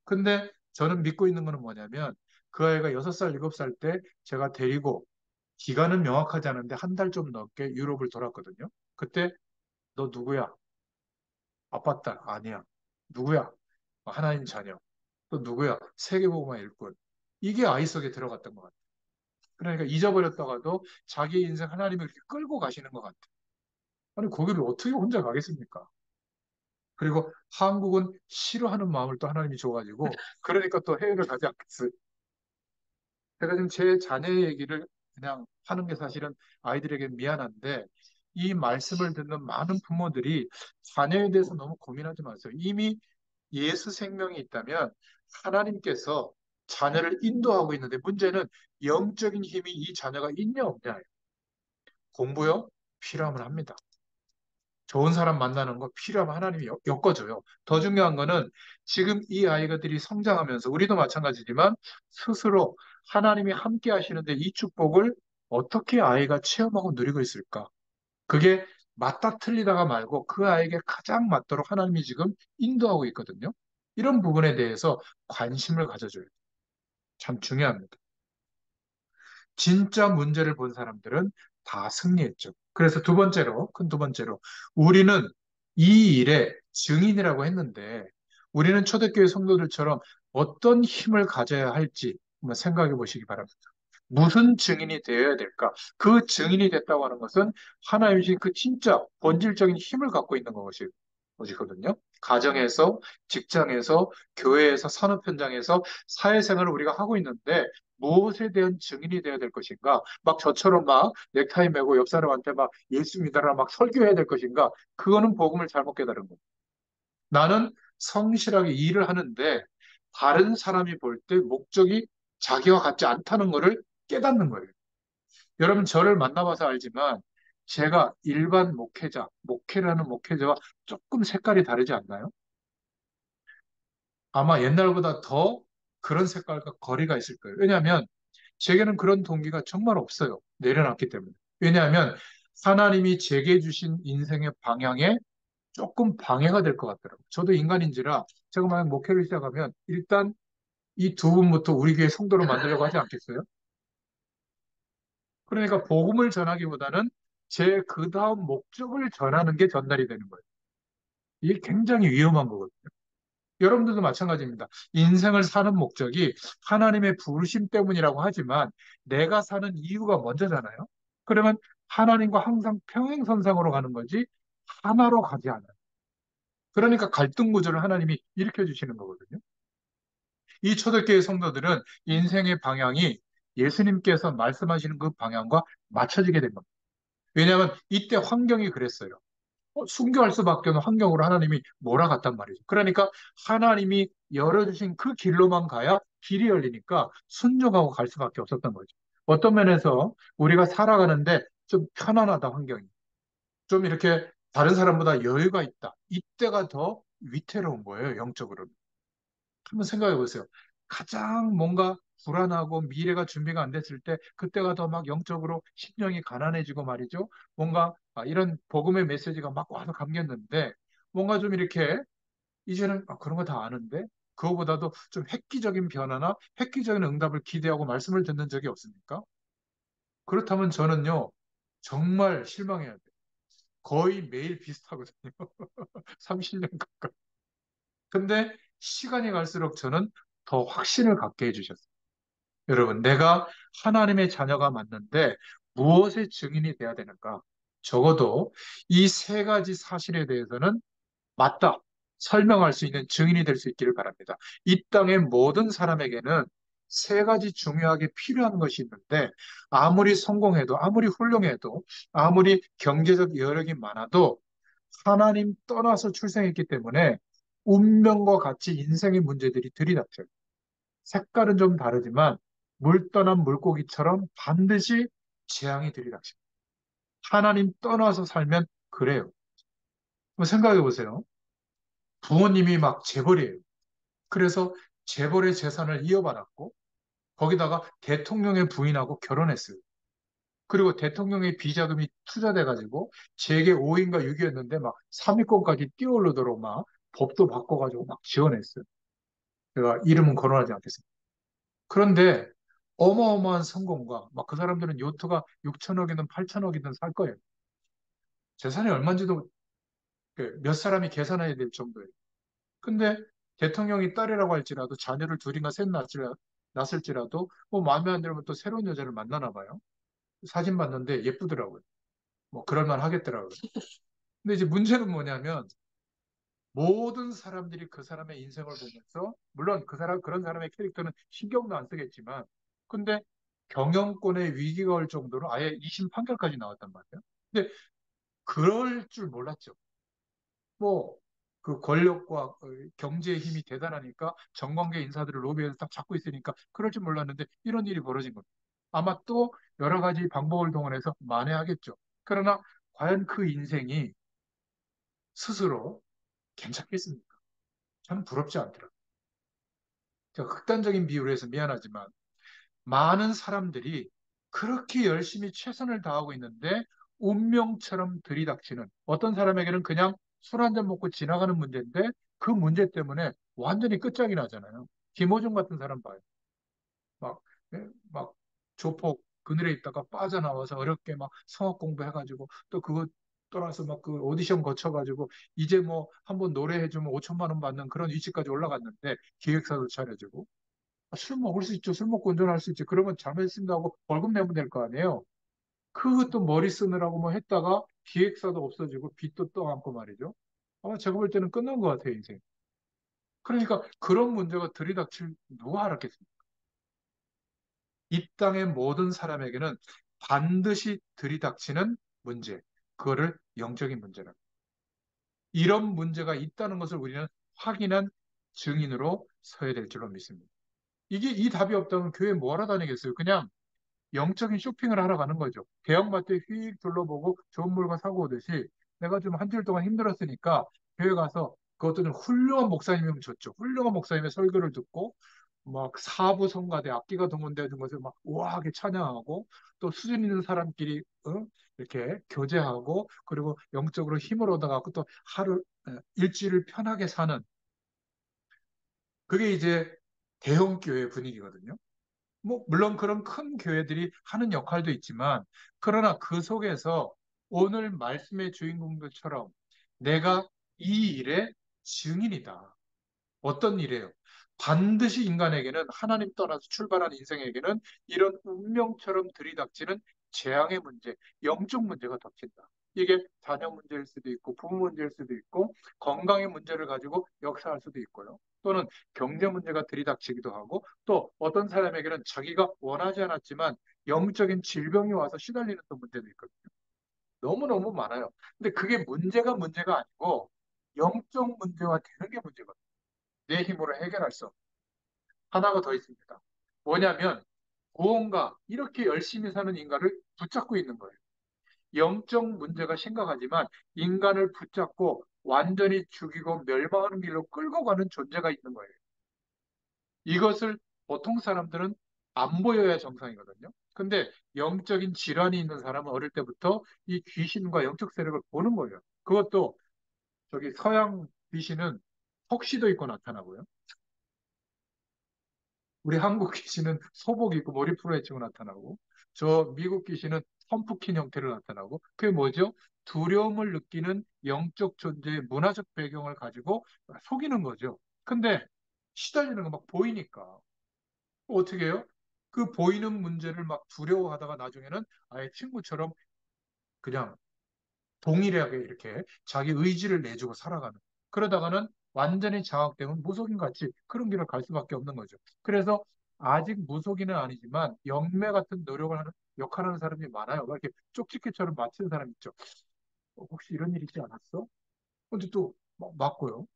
근데 저는 믿고 있는 거는 뭐냐면 그 아이가 6살, 7살 때 제가 데리고 기간은 명확하지 않은데 한 달 좀 넘게 유럽을 돌았거든요. 그때 너 누구야? 아빠 딸 아니야. 누구야? 하나님 자녀. 또 누구야? 세계복음화 일꾼. 이게 아이 속에 들어갔던 것 같아. 그러니까 잊어버렸다가도 자기 인생 하나님을 이렇게 끌고 가시는 것 같아. 아니, 거기를 어떻게 혼자 가겠습니까? 그리고 한국은 싫어하는 마음을 또 하나님이 줘가지고, 그러니까 또 해외를 가지 않겠어요. 제가 지금 제 자녀 얘기를 그냥 하는 게 사실은 아이들에게 미안한데, 이 말씀을 듣는 많은 부모들이 자녀에 대해서 너무 고민하지 마세요. 이미 예수 생명이 있다면 하나님께서 자녀를 인도하고 있는데 문제는 영적인 힘이 이 자녀가 있냐 없냐예요. 공부요? 필요하면 합니다. 좋은 사람 만나는 거 필요하면 하나님이 엮어줘요. 더 중요한 거는 지금 이 아이들이 성장하면서 우리도 마찬가지지만 스스로 하나님이 함께 하시는데 이 축복을 어떻게 아이가 체험하고 누리고 있을까? 그게 맞다 틀리다가 말고 그 아이에게 가장 맞도록 하나님이 지금 인도하고 있거든요. 이런 부분에 대해서 관심을 가져줘요. 참 중요합니다. 진짜 문제를 본 사람들은 다 승리했죠. 그래서 두 번째로, 큰 두 번째로, 우리는 이 일의 증인이라고 했는데, 우리는 초대교회 성도들처럼 어떤 힘을 가져야 할지 한번 생각해 보시기 바랍니다. 무슨 증인이 되어야 될까? 그 증인이 됐다고 하는 것은 하나님 주신 그 진짜 본질적인 힘을 갖고 있는 것이거든요. 가정에서, 직장에서, 교회에서, 산업 현장에서 사회생활을 우리가 하고 있는데 무엇에 대한 증인이 되어야 될 것인가? 막 저처럼 막 넥타이 메고 옆 사람한테 막 예수 믿어라 막 설교해야 될 것인가? 그거는 복음을 잘못 깨달은 거예요. 나는 성실하게 일을 하는데 다른 사람이 볼 때 목적이 자기와 같지 않다는 것을 깨닫는 거예요. 여러분 저를 만나봐서 알지만 제가 일반 목회자, 목회를 하는 목회자와 조금 색깔이 다르지 않나요? 아마 옛날보다 더 그런 색깔과 거리가 있을 거예요. 왜냐하면 제게는 그런 동기가 정말 없어요. 내려놨기 때문에. 왜냐하면 하나님이 제게 주신 인생의 방향에 조금 방해가 될 것 같더라고요. 저도 인간인지라 제가 만약 목회를 시작하면 일단 이 두 분부터 우리 교회 성도로 만들려고 하지 않겠어요? 그러니까 복음을 전하기보다는 제 그 다음 목적을 전하는 게 전달이 되는 거예요. 이게 굉장히 위험한 거거든요. 여러분들도 마찬가지입니다. 인생을 사는 목적이 하나님의 부르심 때문이라고 하지만 내가 사는 이유가 먼저잖아요. 그러면 하나님과 항상 평행선상으로 가는 거지 하나로 가지 않아요. 그러니까 갈등 구조를 하나님이 일으켜 주시는 거거든요. 이 초대교회 성도들은 인생의 방향이 예수님께서 말씀하시는 그 방향과 맞춰지게 된 겁니다. 왜냐하면 이때 환경이 그랬어요. 순교할 수밖에 없는 환경으로 하나님이 몰아갔단 말이죠. 그러니까 하나님이 열어주신 그 길로만 가야 길이 열리니까 순종하고 갈 수밖에 없었던 거죠. 어떤 면에서 우리가 살아가는데 좀 편안하다, 환경이. 좀 이렇게 다른 사람보다 여유가 있다. 이때가 더 위태로운 거예요, 영적으로는. 한번 생각해 보세요. 가장 뭔가 불안하고 미래가 준비가 안 됐을 때 그때가 더 막 영적으로 심령이 가난해지고 말이죠. 뭔가 이런 복음의 메시지가 막 와서 감겼는데 뭔가 좀 이렇게 이제는 그런 거 다 아는데 그거보다도 좀 획기적인 변화나 획기적인 응답을 기대하고 말씀을 듣는 적이 없습니까? 그렇다면 저는요 정말 실망해야 돼요. 거의 매일 비슷하거든요. 30년 가까이. 근데 시간이 갈수록 저는 더 확신을 갖게 해주셨어요. 여러분, 내가 하나님의 자녀가 맞는데 무엇의 증인이 돼야 되는가? 적어도 이 세 가지 사실에 대해서는 맞다. 설명할 수 있는 증인이 될 수 있기를 바랍니다. 이 땅의 모든 사람에게는 세 가지 중요하게 필요한 것이 있는데 아무리 성공해도 아무리 훌륭해도 아무리 경제적 여력이 많아도 하나님 떠나서 출생했기 때문에 운명과 같이 인생의 문제들이 들이닥쳐요. 색깔은 좀 다르지만 물 떠난 물고기처럼 반드시 재앙이 들이닥칩니다. 하나님 떠나서 살면 그래요. 한번 생각해 보세요. 부모님이 막 재벌이에요. 그래서 재벌의 재산을 이어받았고 거기다가 대통령의 부인하고 결혼했어요. 그리고 대통령의 비자금이 투자돼가지고 재계 5위인가 6위였는데 막 3위권까지 뛰어오르도록 막 법도 바꿔가지고 막 지원했어요. 제가 이름은 거론하지 않겠습니다. 그런데 어마어마한 성공과 막 그 사람들은 요트가 6천억이든 8천억이든 살 거예요. 재산이 얼마인지도 그몇 사람이 계산해야 될 정도예요. 근데 대통령이 딸이라고 할지라도 자녀를 둘인가 셋 낳았을지라도 뭐 마음에 안 들면 또 새로운 여자를 만나나 봐요. 사진 봤는데 예쁘더라고요. 뭐 그럴만 하겠더라고요. 근데 이제 문제는 뭐냐면 모든 사람들이 그 사람의 인생을 보면서 물론 그런 사람의 캐릭터는 신경도 안 쓰겠지만 근데 경영권의 위기가 올 정도로 아예 2심 판결까지 나왔단 말이에요. 근데 그럴 줄 몰랐죠. 뭐 그 권력과 경제의 힘이 대단하니까 정관계 인사들을 로비에서 딱 잡고 있으니까 그럴 줄 몰랐는데 이런 일이 벌어진 겁니다. 아마 또 여러 가지 방법을 동원해서 만회하겠죠. 그러나 과연 그 인생이 스스로 괜찮겠습니까? 참 부럽지 않더라고요. 제가 극단적인 비유를 해서 미안하지만 많은 사람들이 그렇게 열심히 최선을 다하고 있는데 운명처럼 들이닥치는 어떤 사람에게는 그냥 술 한 잔 먹고 지나가는 문제인데 그 문제 때문에 완전히 끝장이 나잖아요. 김호중 같은 사람 봐요. 막, 막 조폭 그늘에 있다가 빠져나와서 어렵게 막 성악 공부해가지고 또 그거 떠나서 막 그 오디션 거쳐가지고 이제 뭐 한번 노래해주면 5천만 원 받는 그런 위치까지 올라갔는데 기획사도 차려주고 술 먹을 수 있죠. 술 먹고 운전할 수 있죠. 그러면 잘못했습니다 하고 벌금 내면 될 거 아니에요. 그것도 머리 쓰느라고 뭐 했다가 기획사도 없어지고 빚도 떠안고 말이죠. 아마 제가 볼 때는 끝난 것 같아요, 인생. 그러니까 그런 문제가 들이닥칠 누가 알았겠습니까? 이 땅의 모든 사람에게는 반드시 들이닥치는 문제. 그거를 영적인 문제라. 이런 문제가 있다는 것을 우리는 확인한 증인으로 서야 될 줄로 믿습니다. 이게 이 답이 없다면 교회 뭐 하러 다니겠어요? 그냥 영적인 쇼핑을 하러 가는 거죠. 대형마트에 휙 둘러보고 좋은 물건 사고 오듯이 내가 좀 한 주일 동안 힘들었으니까 교회 가서 그것도 좀 훌륭한 목사님이면 좋죠. 훌륭한 목사님의 설교를 듣고 막 사부 성가대 악기가 동원되는 것을 막 우아하게 찬양하고 또 수준 있는 사람끼리 이렇게 교제하고 그리고 영적으로 힘을 얻어갖고 또 하루 일주일을 편하게 사는 그게 이제 대형 교회 분위기거든요. 뭐, 물론 그런 큰 교회들이 하는 역할도 있지만, 그러나 그 속에서 오늘 말씀의 주인공들처럼 내가 이 일의 증인이다. 어떤 일이에요? 반드시 인간에게는 하나님 떠나서 출발한 인생에게는 이런 운명처럼 들이닥치는 재앙의 문제, 영적 문제가 닥친다. 이게 자녀 문제일 수도 있고 부모 문제일 수도 있고 건강의 문제를 가지고 역사할 수도 있고요. 또는 경제 문제가 들이닥치기도 하고 또 어떤 사람에게는 자기가 원하지 않았지만 영적인 질병이 와서 시달리는 또 문제도 있거든요. 너무너무 많아요. 근데 그게 문제가 아니고 영적 문제가 되는 게 문제거든요. 내 힘으로 해결할 수 없는 하나가 더 있습니다. 뭐냐면 무언가 이렇게 열심히 사는 인간을 붙잡고 있는 거예요. 영적 문제가 심각하지만 인간을 붙잡고 완전히 죽이고 멸망하는 길로 끌고 가는 존재가 있는 거예요. 이것을 보통 사람들은 안 보여야 정상이거든요. 근데 영적인 질환이 있는 사람은 어릴 때부터 이 귀신과 영적 세력을 보는 거예요. 그것도 저기 서양 귀신은 턱시도 입고 나타나고요. 우리 한국 귀신은 소복 입고 머리 풀어헤치고 나타나고, 저 미국 귀신은 펌프킨 형태로 나타나고, 그게 뭐죠? 두려움을 느끼는 영적 존재의 문화적 배경을 가지고 속이는 거죠. 근데 시달리는 거 막 보이니까. 어떻게 해요? 그 보이는 문제를 막 두려워하다가 나중에는 아예 친구처럼 그냥 동일하게 이렇게 자기 의지를 내주고 살아가는. 그러다가는 완전히 장악되면 무속인 같이 그런 길을 갈 수밖에 없는 거죠. 그래서 아직 무속인은 아니지만 영매 같은 노력을 하는, 역할하는 사람이 많아요. 막 이렇게 쪽집게처럼 맞히는 사람 있죠. 혹시 이런 일 있지 않았어? 근데 또 맞고요.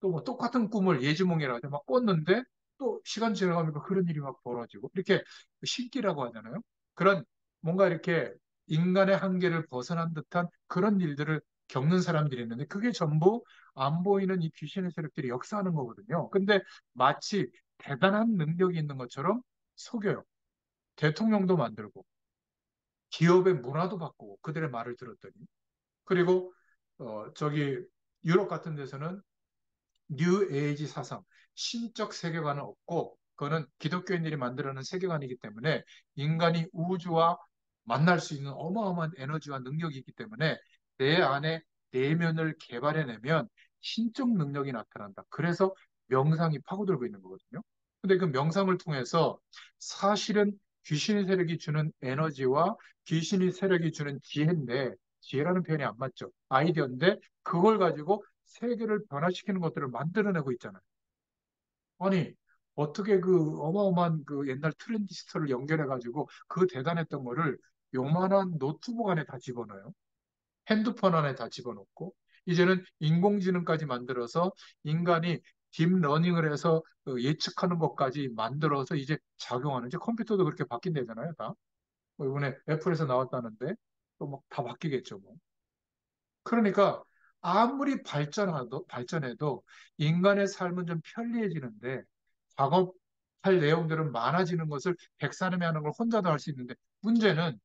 또 뭐 똑같은 꿈을 예지몽이라 하죠. 막 꿨는데 또 시간 지나가니까 그런 일이 막 벌어지고 이렇게 신기라고 하잖아요. 그런 뭔가 이렇게 인간의 한계를 벗어난 듯한 그런 일들을 겪는 사람들이 있는데 그게 전부 안 보이는 이 귀신의 세력들이 역사하는 거거든요. 근데 마치 대단한 능력이 있는 것처럼 속여요. 대통령도 만들고 기업의 문화도 바꾸고 그들의 말을 들었더니 그리고 저기 유럽 같은 데서는 뉴 에이지 사상, 신적 세계관은 없고, 그거는 기독교인들이 만들어낸 세계관이기 때문에 인간이 우주와 만날 수 있는 어마어마한 에너지와 능력이 있기 때문에 내 안에 내면을 개발해내면 신적 능력이 나타난다. 그래서 명상이 파고들고 있는 거거든요. 근데 그 명상을 통해서 사실은 귀신의 세력이 주는 에너지와 귀신의 세력이 주는 지혜인데, 지혜라는 표현이 안 맞죠. 아이디어인데, 그걸 가지고 세계를 변화시키는 것들을 만들어내고 있잖아요. 아니, 어떻게 그 어마어마한 그 옛날 트랜지스터를 연결해가지고 그 대단했던 거를 요만한 노트북 안에 다 집어넣어요. 핸드폰 안에 다 집어넣고, 이제는 인공지능까지 만들어서 인간이 딥러닝을 해서 그 예측하는 것까지 만들어서 이제 작용하는, 이제 컴퓨터도 그렇게 바뀐대잖아요, 다. 뭐 이번에 애플에서 나왔다는데, 또 막 다 바뀌겠죠, 뭐. 그러니까 아무리 발전해도 인간의 삶은 좀 편리해지는데 작업할 내용들은 많아지는 것을 백사람이 하는 걸 혼자도 할 수 있는데 문제는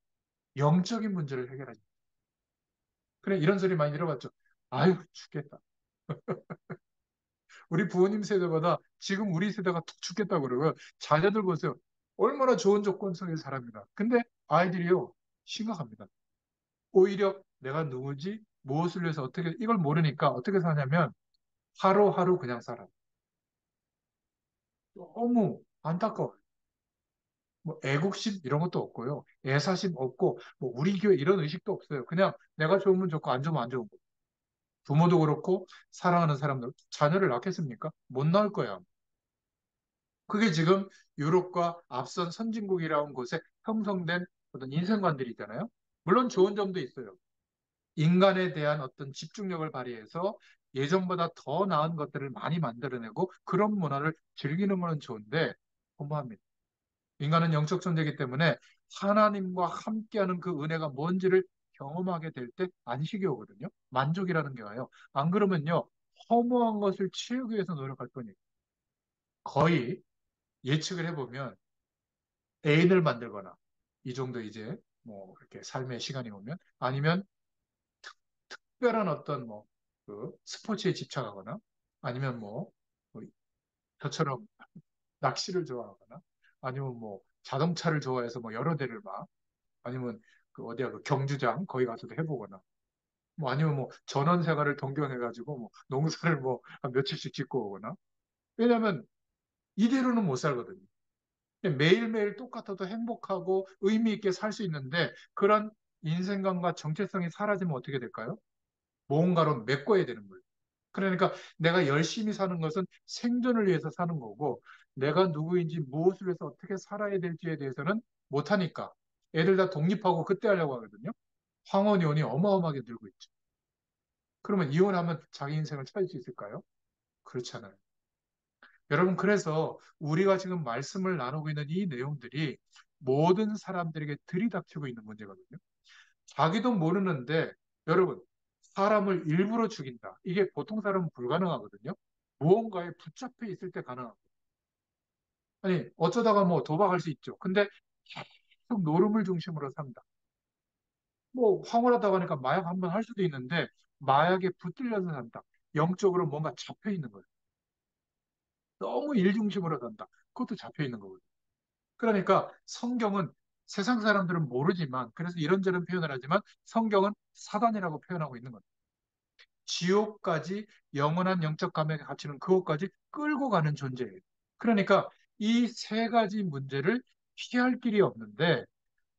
영적인 문제를 해결하지. 그래, 이런 소리 많이 들어봤죠. 아유, 죽겠다. 우리 부모님 세대보다 지금 우리 세대가 더 죽겠다고 그러고 자녀들 보세요. 얼마나 좋은 조건 속의 사람이다. 근데 아이들이요, 심각합니다. 오히려 내가 누구지? 무엇을 위해서 어떻게, 이걸 모르니까 어떻게 사냐면 하루하루 그냥 살아. 너무 안타까워요. 뭐 애국심 이런 것도 없고요. 애사심 없고 뭐 우리 교회 이런 의식도 없어요. 그냥 내가 좋으면 좋고 안 좋으면 안 좋은 거. 부모도 그렇고 사랑하는 사람들 자녀를 낳겠습니까? 못 낳을 거야. 그게 지금 유럽과 앞선 선진국이라는 곳에 형성된 어떤 인생관들이 있잖아요. 물론 좋은 점도 있어요. 인간에 대한 어떤 집중력을 발휘해서 예전보다 더 나은 것들을 많이 만들어내고 그런 문화를 즐기는 거는 좋은데 허무합니다. 인간은 영적 존재이기 때문에 하나님과 함께하는 그 은혜가 뭔지를 경험하게 될 때 안식이 오거든요. 만족이라는 게 와요. 안 그러면요, 허무한 것을 채우기 위해서 노력할 뿐이에요. 거의 예측을 해보면 애인을 만들거나 이 정도 이제 뭐 이렇게 삶의 시간이 오면 아니면 특별한 어떤 뭐 그 스포츠에 집착하거나 아니면 뭐 저처럼 낚시를 좋아하거나 아니면 뭐 자동차를 좋아해서 뭐 여러 대를 막 아니면 그 어디야 그 경주장 거기 가서도 해보거나 뭐 아니면 뭐 전원 생활을 동경해가지고 뭐 농사를 뭐 한 며칠씩 짓고 오거나 왜냐하면 이대로는 못 살거든요. 매일매일 똑같아도 행복하고 의미 있게 살 수 있는데 그런 인생관과 정체성이 사라지면 어떻게 될까요? 뭔가로 메꿔야 되는 거예요. 그러니까 내가 열심히 사는 것은 생존을 위해서 사는 거고 내가 누구인지 무엇을 위해서 어떻게 살아야 될지에 대해서는 못하니까 애들 다 독립하고 그때 하려고 하거든요. 황혼이혼이 어마어마하게 늘고 있죠. 그러면 이혼하면 자기 인생을 찾을 수 있을까요? 그렇잖아요. 여러분, 그래서 우리가 지금 말씀을 나누고 있는 이 내용들이 모든 사람들에게 들이닥치고 있는 문제거든요. 자기도 모르는데, 여러분, 사람을 일부러 죽인다. 이게 보통 사람은 불가능하거든요. 무언가에 붙잡혀 있을 때 가능하고. 아니, 어쩌다가 뭐 도박할 수 있죠. 근데 계속 노름을 중심으로 산다. 뭐, 황홀하다고 하니까 마약 한번 할 수도 있는데, 마약에 붙들려서 산다. 영적으로 뭔가 잡혀 있는 거예요. 너무 일 중심으로 산다. 그것도 잡혀 있는 거거든요. 그러니까 성경은 세상 사람들은 모르지만, 그래서 이런저런 표현을 하지만, 성경은 사단이라고 표현하고 있는 거예요. 지옥까지 영원한 영적 감옥에 갇히는 그것까지 끌고 가는 존재예요. 그러니까 이 세 가지 문제를 피할 길이 없는데,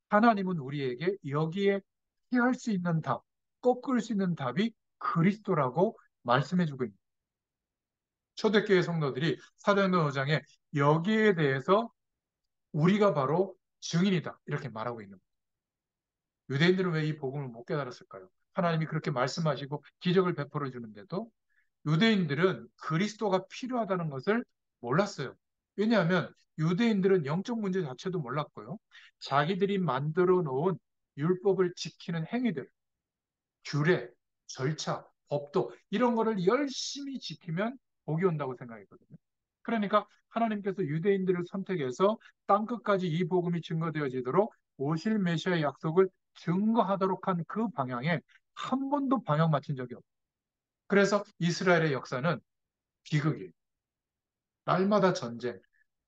하나님은 우리에게 여기에 피할 수 있는 답, 꺾을 수 있는 답이 그리스도라고 말씀해주고 있습니다. 초대교회 성도들이 사도행전 5장에 여기에 대해서 우리가 바로 증인이다 이렇게 말하고 있는 거예요. 유대인들은 왜 이 복음을 못 깨달았을까요? 하나님이 그렇게 말씀하시고 기적을 베풀어 주는데도 유대인들은 그리스도가 필요하다는 것을 몰랐어요. 왜냐하면 유대인들은 영적 문제 자체도 몰랐고요. 자기들이 만들어 놓은 율법을 지키는 행위들, 규례, 절차, 법도 이런 거를 열심히 지키면 복이 온다고 생각했거든요. 그러니까 하나님께서 유대인들을 선택해서 땅끝까지 이 복음이 증거되어지도록 오실 메시아의 약속을 증거하도록 한 그 방향에 한 번도 방향 맞춘 적이 없어요. 그래서 이스라엘의 역사는 비극이에요. 날마다 전쟁,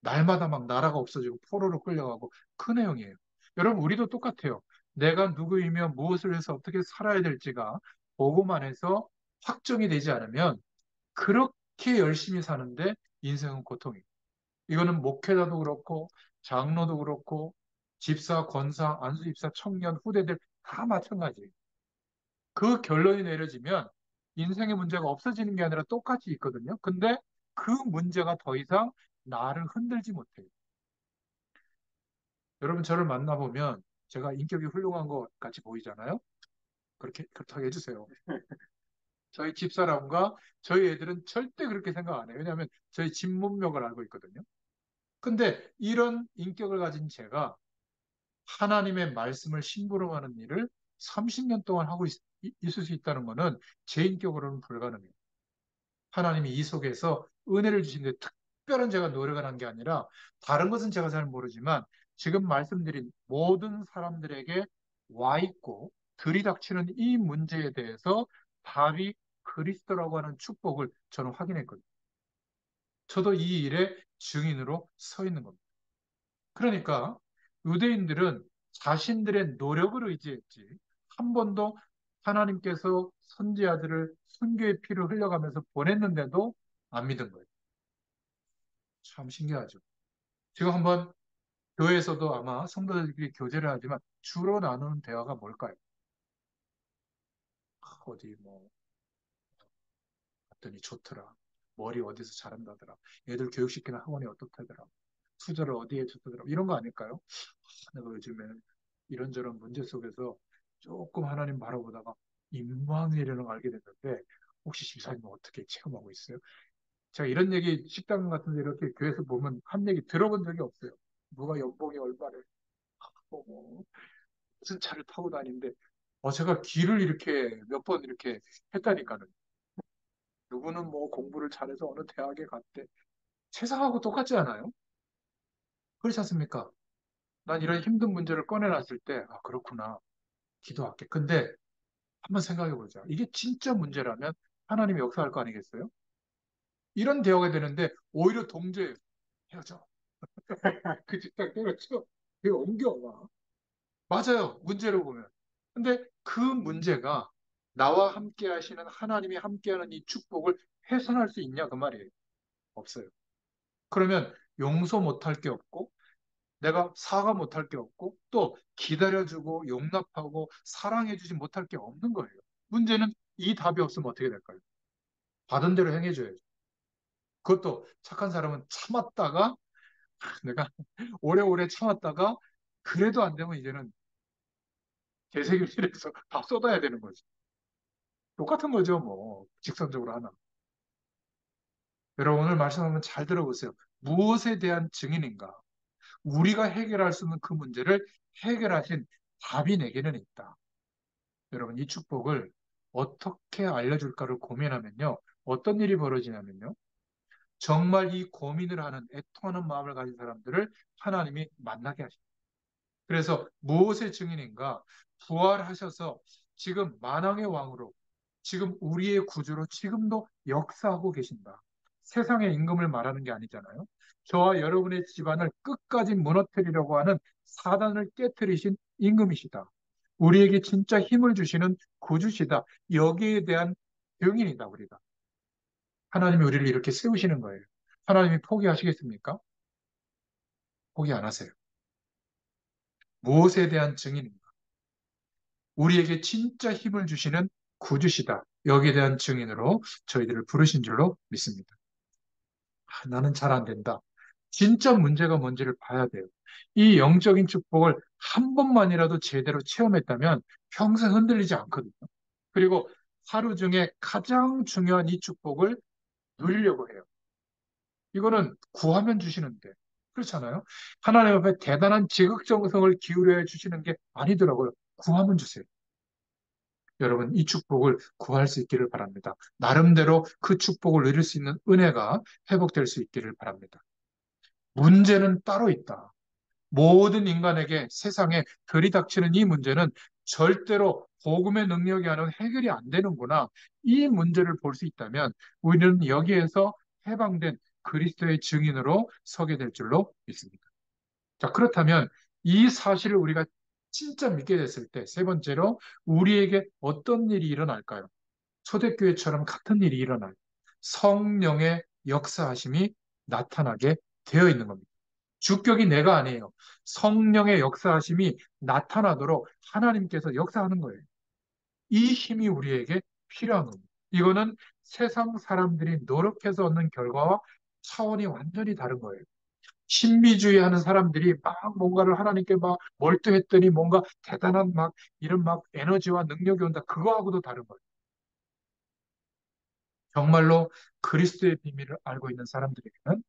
날마다 막 나라가 없어지고 포로로 끌려가고 그 내용이에요. 여러분, 우리도 똑같아요. 내가 누구이며 무엇을 해서 어떻게 살아야 될지가 보고만 해서 확정이 되지 않으면 그렇게 열심히 사는데 인생은 고통이에요. 이거는 목회자도 그렇고 장로도 그렇고 집사, 권사, 안수집사, 청년, 후대들 다 마찬가지예요. 그 결론이 내려지면 인생의 문제가 없어지는 게 아니라 똑같이 있거든요. 근데 그 문제가 더 이상 나를 흔들지 못해요. 여러분 저를 만나보면 제가 인격이 훌륭한 것 같이 보이잖아요. 그렇다고 해주세요. 저희 집사람과 저희 애들은 절대 그렇게 생각 안 해요. 왜냐하면 저희 진문명을 알고 있거든요. 근데 이런 인격을 가진 제가 하나님의 말씀을 심부름하는 일을 30년 동안 하고 있을 수 있다는 것은 제 인격으로는 불가능해요. 하나님이 이 속에서 은혜를 주신데 특별한 제가 노력을 한 게 아니라 다른 것은 제가 잘 모르지만 지금 말씀드린 모든 사람들에게 와 있고 들이닥치는 이 문제에 대해서 답이 그리스도라고 하는 축복을 저는 확인했거든요. 저도 이 일의 증인으로 서 있는 겁니다. 그러니까 유대인들은 자신들의 노력을 의지했지 한 번도 하나님께서 선지자들을 순교의 피를 흘려가면서 보냈는데도 안 믿은 거예요. 참 신기하죠. 지금 한번 교회에서도 아마 성도들끼리 교제를 하지만 주로 나누는 대화가 뭘까요? 어디 뭐 갔더니 좋더라. 머리 어디서 잘한다더라. 애들 교육시키는 학원이 어떻다더라. 투자를 어디에 줬다더라. 이런 거 아닐까요? 내가 요즘에 이런저런 문제 속에서 조금 하나님 바라보다가 임마누엘이라는 걸 알게 됐는데 혹시 집사님은 어떻게 체험하고 있어요? 제가 이런 얘기 식당 같은 데 이렇게 교회에서 보면 한 얘기 들어본 적이 없어요. 누가 연봉이 얼마를 뭐 무슨 차를 타고 다니는데 제가 길을 이렇게 몇 번 이렇게 했다니까는 누구는 뭐 공부를 잘해서 어느 대학에 갔대. 세상하고 똑같지 않아요? 그렇지 않습니까? 난 이런 힘든 문제를 꺼내놨을 때, 아, 그렇구나. 기도할게. 근데 한번 생각해 보자. 이게 진짜 문제라면 하나님이 역사할 거 아니겠어요? 이런 대화가 되는데 오히려 동조해요. 헤어져. 그 직장 때려쳐. 그 옮겨와. 맞아요. 문제로 보면. 근데 그 문제가 나와 함께 하시는 하나님이 함께하는 이 축복을 훼손할 수 있냐 그 말이에요. 없어요. 그러면 용서 못할 게 없고 내가 사과 못할 게 없고 또 기다려주고 용납하고 사랑해주지 못할 게 없는 거예요. 문제는 이 답이 없으면 어떻게 될까요? 받은 대로 행해줘야죠. 그것도 착한 사람은 참았다가 내가 오래오래 참았다가 그래도 안 되면 이제는 되새김질해서 다 쏟아야 되는 거지. 똑같은 거죠, 뭐. 직선적으로 하나. 여러분 오늘 말씀 한번 잘 들어보세요. 무엇에 대한 증인인가? 우리가 해결할 수 있는 그 문제를 해결하신 답이 내게는 있다. 여러분 이 축복을 어떻게 알려줄까를 고민하면요. 어떤 일이 벌어지냐면요. 정말 이 고민을 하는 애통하는 마음을 가진 사람들을 하나님이 만나게 하십니다. 그래서 무엇의 증인인가? 부활하셔서 지금 만왕의 왕으로 지금 우리의 구주로 지금도 역사하고 계신다. 세상의 임금을 말하는 게 아니잖아요. 저와 여러분의 집안을 끝까지 무너뜨리려고 하는 사단을 깨뜨리신 임금이시다. 우리에게 진짜 힘을 주시는 구주시다. 여기에 대한 증인이다, 우리가. 하나님이 우리를 이렇게 세우시는 거예요. 하나님이 포기하시겠습니까? 포기 안 하세요. 무엇에 대한 증인인가? 우리에게 진짜 힘을 주시는 구주시다. 여기에 대한 증인으로 저희들을 부르신 줄로 믿습니다. 나는 잘 안 된다. 진짜 문제가 뭔지를 봐야 돼요. 이 영적인 축복을 한 번만이라도 제대로 체험했다면 평생 흔들리지 않거든요. 그리고 하루 중에 가장 중요한 이 축복을 누리려고 해요. 이거는 구하면 주시는데 그렇잖아요. 하나님 앞에 대단한 지극정성을 기울여 주시는 게 아니더라고요. 구하면 주세요. 여러분 이 축복을 구할 수 있기를 바랍니다. 나름대로 그 축복을 누릴 수 있는 은혜가 회복될 수 있기를 바랍니다. 문제는 따로 있다. 모든 인간에게 세상에 들이닥치는 이 문제는 절대로 복음의 능력이 아니면 해결이 안 되는구나. 이 문제를 볼 수 있다면 우리는 여기에서 해방된 그리스도의 증인으로 서게 될 줄로 믿습니다. 자, 그렇다면 이 사실을 우리가 진짜 믿게 됐을 때, 세 번째로 우리에게 어떤 일이 일어날까요? 초대교회처럼 같은 일이 일어나요. 성령의 역사하심이 나타나게 되어 있는 겁니다. 주격이 내가 아니에요. 성령의 역사하심이 나타나도록 하나님께서 역사하는 거예요. 이 힘이 우리에게 필요한 겁니다. 이거는 세상 사람들이 노력해서 얻는 결과와 차원이 완전히 다른 거예요. 신비주의 하는 사람들이 막 뭔가를 하나님께 막 몰두했더니 뭔가 대단한 막 이런 막 에너지와 능력이 온다. 그거하고도 다른 거예요. 정말로 그리스도의 비밀을 알고 있는 사람들에게는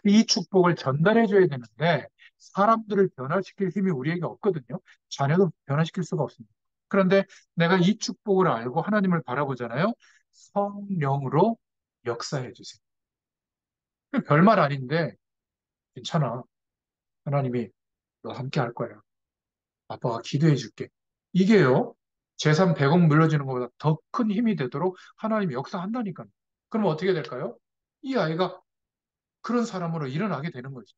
이 축복을 전달해 줘야 되는데 사람들을 변화시킬 힘이 우리에게 없거든요. 자녀도 변화시킬 수가 없습니다. 그런데 내가 이 축복을 알고 하나님을 바라보잖아요. 성령으로 역사해 주세요. 별말 아닌데 괜찮아. 하나님이 너 함께 할 거야. 아빠가 기도해 줄게. 이게요. 재산 100억 물려주는 것보다 더 큰 힘이 되도록 하나님이 역사한다니까요. 그럼 어떻게 될까요? 이 아이가 그런 사람으로 일어나게 되는 거죠.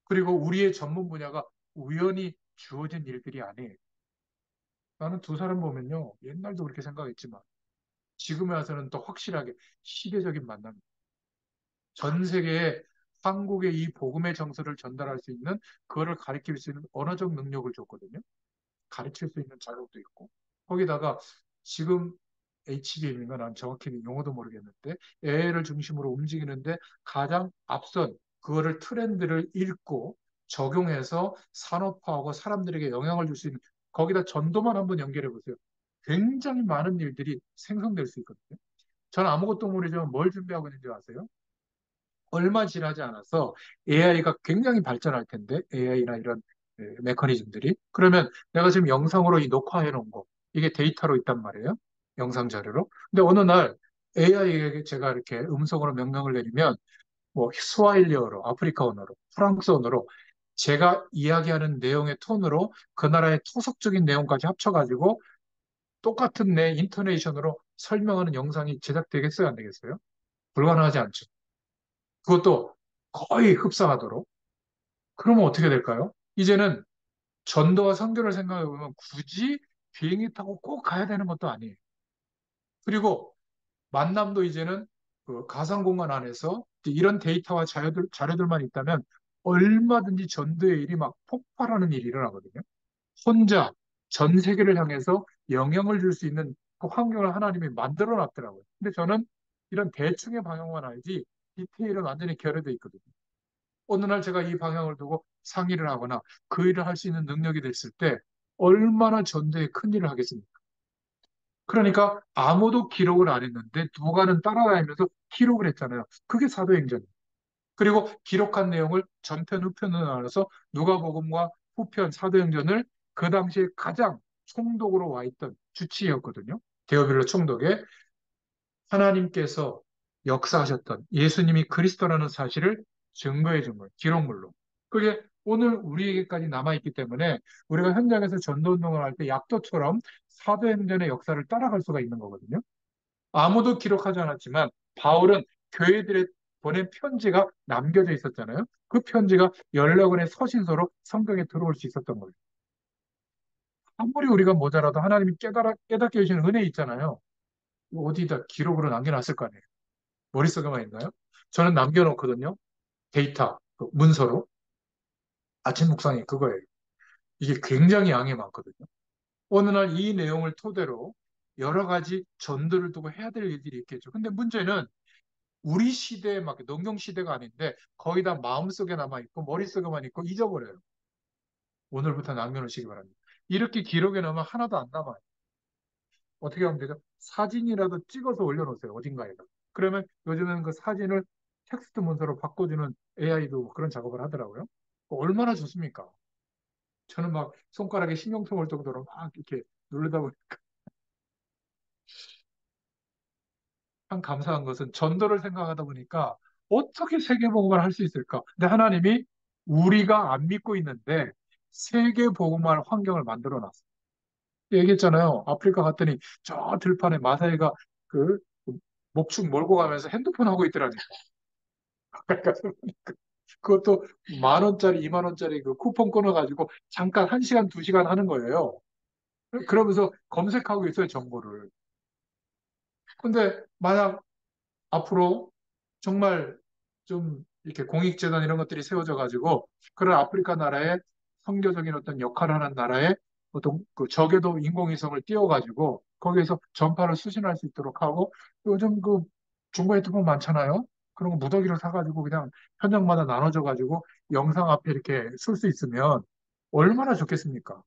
그리고 우리의 전문 분야가 우연히 주어진 일들이 아니에요. 나는 두 사람 보면요. 옛날도 그렇게 생각했지만 지금에 와서는 더 확실하게 시대적인 만남. 전 세계에 한국의 이 복음의 정서를 전달할 수 있는 그거를 가르칠 수 있는 언어적 능력을 줬거든요. 가르칠 수 있는 자격도 있고. 거기다가 지금 HBM인가 난 정확히 용어도 모르겠는데 AI를 중심으로 움직이는데 가장 앞선 그거를 트렌드를 읽고 적용해서 산업화하고 사람들에게 영향을 줄 수 있는 거기다 전도만 한번 연결해 보세요. 굉장히 많은 일들이 생성될 수 있거든요. 저는 아무것도 모르지만 뭘 준비하고 있는지 아세요? 얼마 지나지 않아서 AI가 굉장히 발전할 텐데, AI나 이런 메커니즘들이. 그러면 내가 지금 영상으로 이 녹화해 놓은 거, 이게 데이터로 있단 말이에요. 영상 자료로. 근데 어느 날 AI에게 제가 이렇게 음성으로 명령을 내리면, 뭐, 스와힐리어로, 아프리카 언어로, 프랑스 언어로, 제가 이야기하는 내용의 톤으로 그 나라의 토속적인 내용까지 합쳐가지고 똑같은 내 인터네이션으로 설명하는 영상이 제작되겠어요? 안 되겠어요? 불가능하지 않죠. 그것도 거의 흡사하도록. 그러면 어떻게 될까요? 이제는 전도와 선교를 생각해 보면 굳이 비행기 타고 꼭 가야 되는 것도 아니에요. 그리고 만남도 이제는 그 가상 공간 안에서 이런 데이터와 자료들만 있다면 얼마든지 전도의 일이 막 폭발하는 일이 일어나거든요. 혼자 전 세계를 향해서 영향을 줄 수 있는 그 환경을 하나님이 만들어 놨더라고요. 근데 저는 이런 대충의 방향만 알지 디테일은 완전히 결여돼 있거든요. 어느 날 제가 이 방향을 두고 상의를 하거나 그 일을 할 수 있는 능력이 됐을 때 얼마나 전도에 큰 일을 하겠습니까? 그러니까 아무도 기록을 안 했는데 누가는 따라다니면서 기록을 했잖아요. 그게 사도행전이에요. 그리고 기록한 내용을 전편, 후편으로 나눠서 누가복음과 후편, 사도행전을 그 당시에 가장 총독으로 와 있던 주치의였거든요. 데오빌로 총독에 하나님께서 역사하셨던 예수님이 그리스도라는 사실을 증거해 준 거예요. 기록물로. 그게 오늘 우리에게까지 남아있기 때문에 우리가 현장에서 전도운동을 할 때 약도처럼 사도행전의 역사를 따라갈 수가 있는 거거든요. 아무도 기록하지 않았지만 바울은 교회들에 보낸 편지가 남겨져 있었잖아요. 그 편지가 14권의 서신서로 성경에 들어올 수 있었던 거예요. 아무리 우리가 모자라도 하나님이 깨닫게 해주시는 은혜 있잖아요. 어디다 기록으로 남겨놨을 거 아니에요. 머릿속에만 있나요? 저는 남겨놓거든요. 데이터, 그 문서로. 아침 묵상이 그거예요. 이게 굉장히 양이 많거든요. 어느 날 이 내용을 토대로 여러 가지 전도를 두고 해야 될 일들이 있겠죠. 근데 문제는 우리 시대에 막 농경 시대가 아닌데 거의 다 마음속에 남아있고 머릿속에만 있고 잊어버려요. 오늘부터 남겨놓으시기 바랍니다. 이렇게 기록에 넣으면 하나도 안 남아요. 어떻게 하면 되죠? 사진이라도 찍어서 올려놓으세요. 어딘가에다. 그러면 요즘은 그 사진을 텍스트 문서로 바꿔주는 AI도 그런 작업을 하더라고요. 얼마나 좋습니까? 저는 막 손가락에 신경 통할 정도로 막 이렇게 누르다 보니까 참 감사한 것은 전도를 생각하다 보니까 어떻게 세계복음을 할 수 있을까? 근데 하나님이 우리가 안 믿고 있는데 세계복음할 환경을 만들어 놨어요. 얘기했잖아요. 아프리카 갔더니 저 들판에 마사이가 그 목축 몰고 가면서 핸드폰 하고 있더라니까. 가까이 가서 보니까. 그것도 10,000원짜리, 20,000원짜리 그 쿠폰 끊어가지고 잠깐 1시간, 2시간 하는 거예요. 그러면서 검색하고 있어요, 정보를. 근데 만약 앞으로 정말 좀 이렇게 공익재단 이런 것들이 세워져 가지고 그런 아프리카 나라에 선교적인 어떤 역할을 하는 나라에 어떤 그 적에도 인공위성을 띄워가지고 거기에서 전파를 수신할 수 있도록 하고 요즘 그 중고 핸드폰 많잖아요. 그런 거 무더기로 사가지고 그냥 현장마다 나눠져 가지고 영상 앞에 이렇게 쓸 수 있으면 얼마나 좋겠습니까?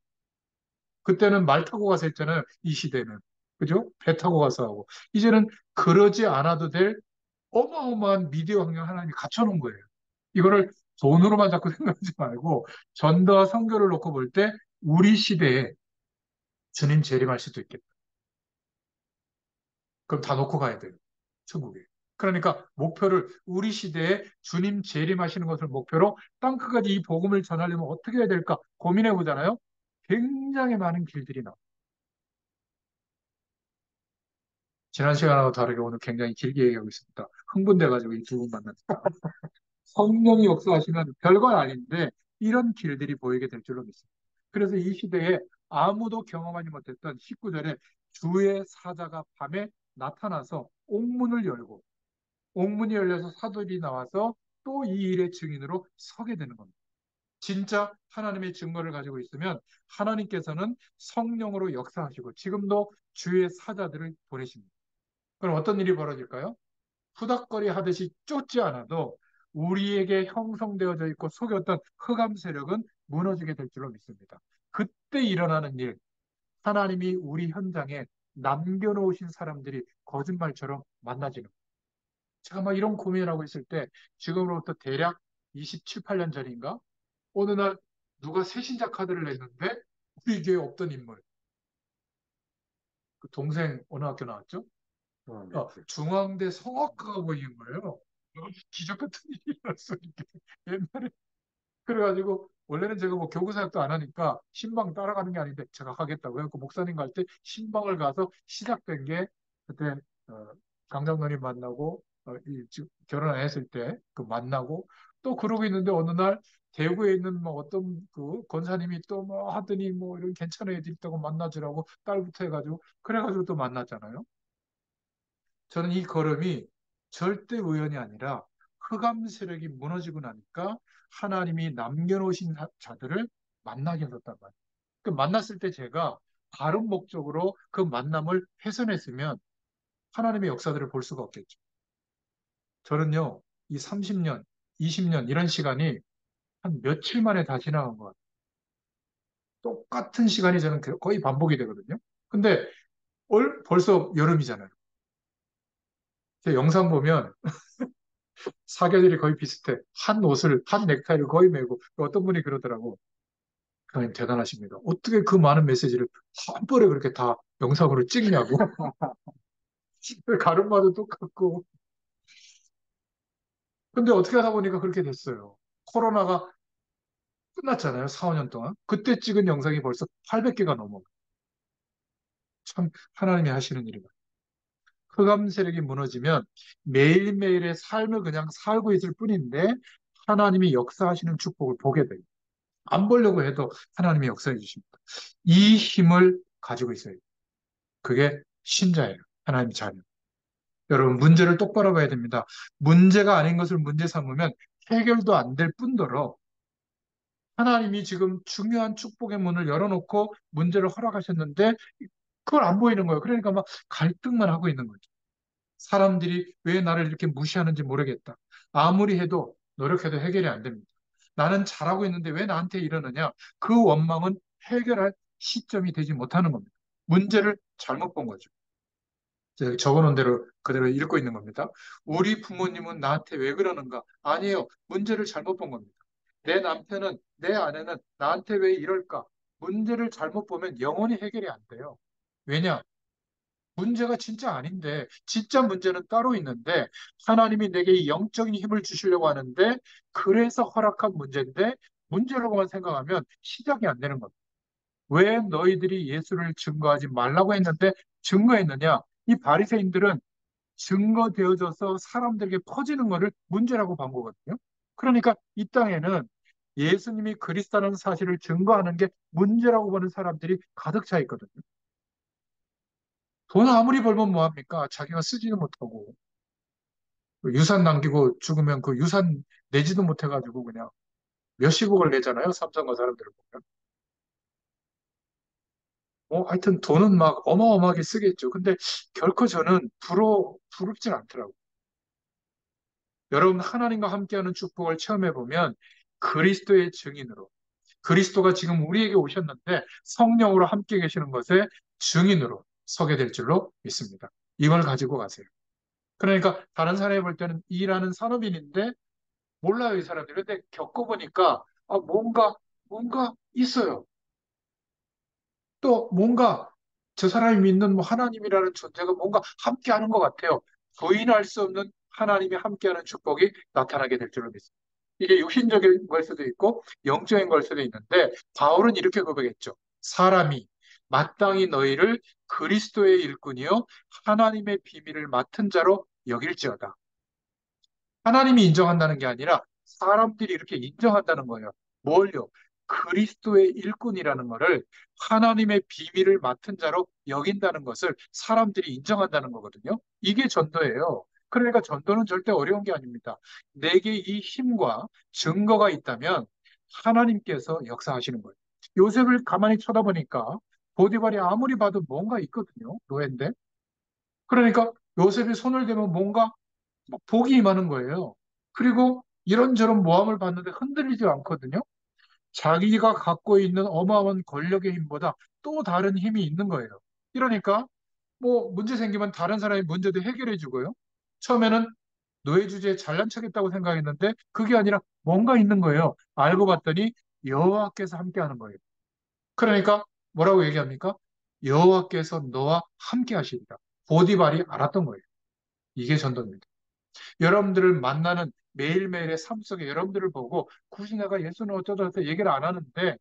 그때는 말 타고 가서 했잖아요. 이 시대는. 그죠? 배 타고 가서 하고. 이제는 그러지 않아도 될 어마어마한 미디어 환경 하나님이 갖춰놓은 거예요. 이거를 돈으로만 자꾸 생각하지 말고 전도와 선교를 놓고 볼 때 우리 시대에 주님 재림할 수도 있겠다. 그럼 다 놓고 가야 돼요. 천국에. 그러니까 목표를 우리 시대에 주님 재림하시는 것을 목표로 땅끝까지 이 복음을 전하려면 어떻게 해야 될까 고민해 보잖아요. 굉장히 많은 길들이 나와요. 지난 시간하고 다르게 오늘 굉장히 길게 얘기하고 있습니다. 흥분돼가지고 이 두 분 만났다. 성령이 역사하시면 별건 아닌데 이런 길들이 보이게 될 줄로 믿습니다. 그래서 이 시대에 아무도 경험하지 못했던 19절에 주의 사자가 밤에 나타나서 옥문을 열고 옥문이 열려서 사도들이 나와서 또 이 일의 증인으로 서게 되는 겁니다. 진짜 하나님의 증거를 가지고 있으면 하나님께서는 성령으로 역사하시고 지금도 주의 사자들을 보내십니다. 그럼 어떤 일이 벌어질까요? 후닥거리 하듯이 쫓지 않아도 우리에게 형성되어져 있고 속였던 흑암 세력은 무너지게 될 줄로 믿습니다. 그때 일어나는 일, 하나님이 우리 현장에 남겨놓으신 사람들이 거짓말처럼 만나지는. 제가 막 이런 고민을 하고 있을 때 지금으로부터 대략 27, 8년 전인가? 어느 날 누가 새신자 카드를 냈는데 우리 교회에 없던 인물. 그 동생 어느 학교 나왔죠? 중앙대 성악가가 보이는 거예요. 기적 같은 일이 일어났어, 이게. 옛날에. 그래가지고, 원래는 제가 뭐 교구사역도 안 하니까 신방 따라가는 게 아닌데 제가 하겠다고 해서 목사님 갈 때 신방을 가서 시작된 게 그때, 강장로님 만나고, 결혼 안 했을 때 그 만나고 또 그러고 있는데 어느 날 대구에 있는 뭐 어떤 그 권사님이 또 뭐 하더니 뭐 이런 괜찮은 애들 있다고 만나주라고 딸부터 해가지고 그래가지고 또 만났잖아요. 저는 이 걸음이 절대 우연이 아니라 흑암 세력이 무너지고 나니까 하나님이 남겨놓으신 자들을 만나게 하셨단 말이에요. 그 만났을 때 제가 다른 목적으로 그 만남을 훼손했으면 하나님의 역사들을 볼 수가 없겠죠. 저는요, 이 30년, 20년 이런 시간이 한 며칠 만에 다 지나간 것 같아요. 똑같은 시간이 저는 거의 반복이 되거든요. 근데 벌써 여름이잖아요. 제 영상 보면 사계절이 거의 비슷해. 한 옷을, 한 넥타이를 거의 메고, 어떤 분이 그러더라고. 하나님 대단하십니다. 어떻게 그 많은 메시지를 한 번에 그렇게 다 영상으로 찍냐고. 가르마도 똑같고. 근데 어떻게 하다 보니까 그렇게 됐어요. 코로나가 끝났잖아요. 4, 5년 동안. 그때 찍은 영상이 벌써 800개가 넘어. 참, 하나님이 하시는 일이다. 흑암 세력이 무너지면 매일매일의 삶을 그냥 살고 있을 뿐인데 하나님이 역사하시는 축복을 보게 돼요. 안 보려고 해도 하나님이 역사해 주십니다. 이 힘을 가지고 있어요. 그게 신자예요. 하나님 자녀. 여러분, 문제를 똑바로 봐야 됩니다. 문제가 아닌 것을 문제 삼으면 해결도 안 될 뿐더러 하나님이 지금 중요한 축복의 문을 열어놓고 문제를 허락하셨는데 그걸 안 보이는 거예요. 그러니까 막 갈등만 하고 있는 거죠. 사람들이 왜 나를 이렇게 무시하는지 모르겠다. 아무리 해도 노력해도 해결이 안 됩니다. 나는 잘하고 있는데 왜 나한테 이러느냐? 그 원망은 해결할 시점이 되지 못하는 겁니다. 문제를 잘못 본 거죠. 제가 적어놓은 대로 그대로 읽고 있는 겁니다. 우리 부모님은 나한테 왜 그러는가? 아니에요. 문제를 잘못 본 겁니다. 내 남편은, 내 아내는 나한테 왜 이럴까? 문제를 잘못 보면 영원히 해결이 안 돼요. 왜냐? 문제가 진짜 아닌데, 진짜 문제는 따로 있는데, 하나님이 내게 이 영적인 힘을 주시려고 하는데, 그래서 허락한 문제인데, 문제라고만 생각하면 시작이 안 되는 겁니다. 왜 너희들이 예수를 증거하지 말라고 했는데 증거했느냐? 이 바리새인들은 증거되어져서 사람들에게 퍼지는 것을 문제라고 본 거거든요. 그러니까 이 땅에는 예수님이 그리스도라는 사실을 증거하는 게 문제라고 보는 사람들이 가득 차 있거든요. 돈 아무리 벌면 뭐합니까? 자기가 쓰지도 못하고 유산 남기고 죽으면 그 유산 내지도 못해가지고 그냥 몇십억을 내잖아요. 삼성과 사람들을 보면. 뭐 하여튼 돈은 막 어마어마하게 쓰겠죠. 근데 결코 저는 부럽진 않더라고요. 여러분 하나님과 함께하는 축복을 체험해 보면 그리스도의 증인으로 그리스도가 지금 우리에게 오셨는데 성령으로 함께 계시는 것에 증인으로 서게 될 줄로 믿습니다. 이걸 가지고 가세요. 그러니까 다른 사람이 볼 때는 일하는 산업인인데 몰라요, 이 사람들이. 근데 겪어보니까 뭔가 있어요. 또 뭔가 저 사람이 믿는 뭐 하나님이라는 존재가 뭔가 함께하는 것 같아요. 부인할 수 없는 하나님이 함께하는 축복이 나타나게 될 줄로 믿습니다. 이게 육신적인 걸 수도 있고 영적인 걸 수도 있는데 바울은 이렇게 고백했죠. 사람이 마땅히 너희를 그리스도의 일꾼이요 하나님의 비밀을 맡은 자로 여길지어다. 하나님이 인정한다는 게 아니라 사람들이 이렇게 인정한다는 거예요. 뭘요? 그리스도의 일꾼이라는 것을 하나님의 비밀을 맡은 자로 여긴다는 것을 사람들이 인정한다는 거거든요. 이게 전도예요. 그러니까 전도는 절대 어려운 게 아닙니다. 내게 이 힘과 증거가 있다면 하나님께서 역사하시는 거예요. 요셉을 가만히 쳐다보니까 보디발이 아무리 봐도 뭔가 있거든요. 노예인데. 그러니까 요셉이 손을 대면 뭔가 막 복이 임하는 거예요. 그리고 이런저런 모함을 받는데 흔들리지 않거든요. 자기가 갖고 있는 어마어마한 권력의 힘보다 또 다른 힘이 있는 거예요. 이러니까 뭐 문제 생기면 다른 사람이 문제도 해결해 주고요. 처음에는 노예 주제에 잘난 척했다고 생각했는데 그게 아니라 뭔가 있는 거예요. 알고 봤더니 여호와께서 함께 하는 거예요. 그러니까 뭐라고 얘기합니까? 여호와께서 너와 함께 하시리라. 보디발이 알았던 거예요. 이게 전도입니다. 여러분들을 만나는 매일매일의 삶 속에 여러분들을 보고 굳이 내가 예수는 어쩌다 해서 얘기를 안 하는데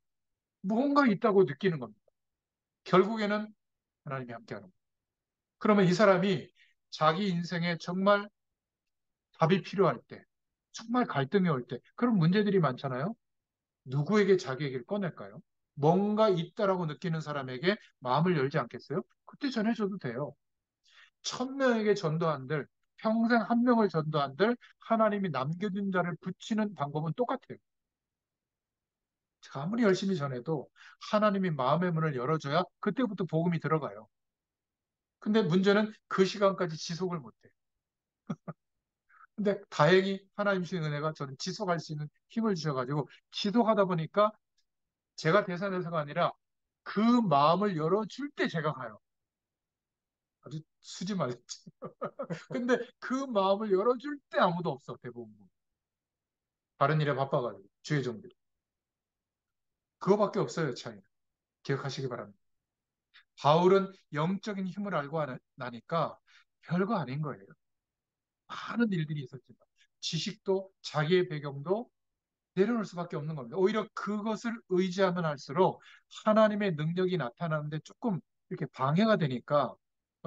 뭔가 있다고 느끼는 겁니다. 결국에는 하나님이 함께하는 거예요. 그러면 이 사람이 자기 인생에 정말 답이 필요할 때, 정말 갈등이 올 때, 그런 문제들이 많잖아요. 누구에게 자기 얘기를 꺼낼까요? 뭔가 있다라고 느끼는 사람에게 마음을 열지 않겠어요? 그때 전해줘도 돼요. 1,000명에게 전도한들, 평생 한 명을 전도한들, 하나님이 남겨둔 자를 붙이는 방법은 똑같아요. 제가 아무리 열심히 전해도 하나님이 마음의 문을 열어줘야 그때부터 복음이 들어가요. 근데 문제는 그 시간까지 지속을 못해요. 근데 다행히 하나님 주신 은혜가 저는 지속할 수 있는 힘을 주셔가지고 지속하다 보니까 제가 대사에서가 아니라 그 마음을 열어줄 때 제가 가요. 아주 수지 말했지. 근데 그 마음을 열어줄 때 아무도 없어, 대부분. 다른 일에 바빠가지고, 주의 종들. 그거밖에 없어요, 차이는. 기억하시기 바랍니다. 바울은 영적인 힘을 알고 나니까 별거 아닌 거예요. 많은 일들이 있었지만 지식도 자기의 배경도 내려놓을 수밖에 없는 겁니다. 오히려 그것을 의지하면 할수록 하나님의 능력이 나타나는데 조금 이렇게 방해가 되니까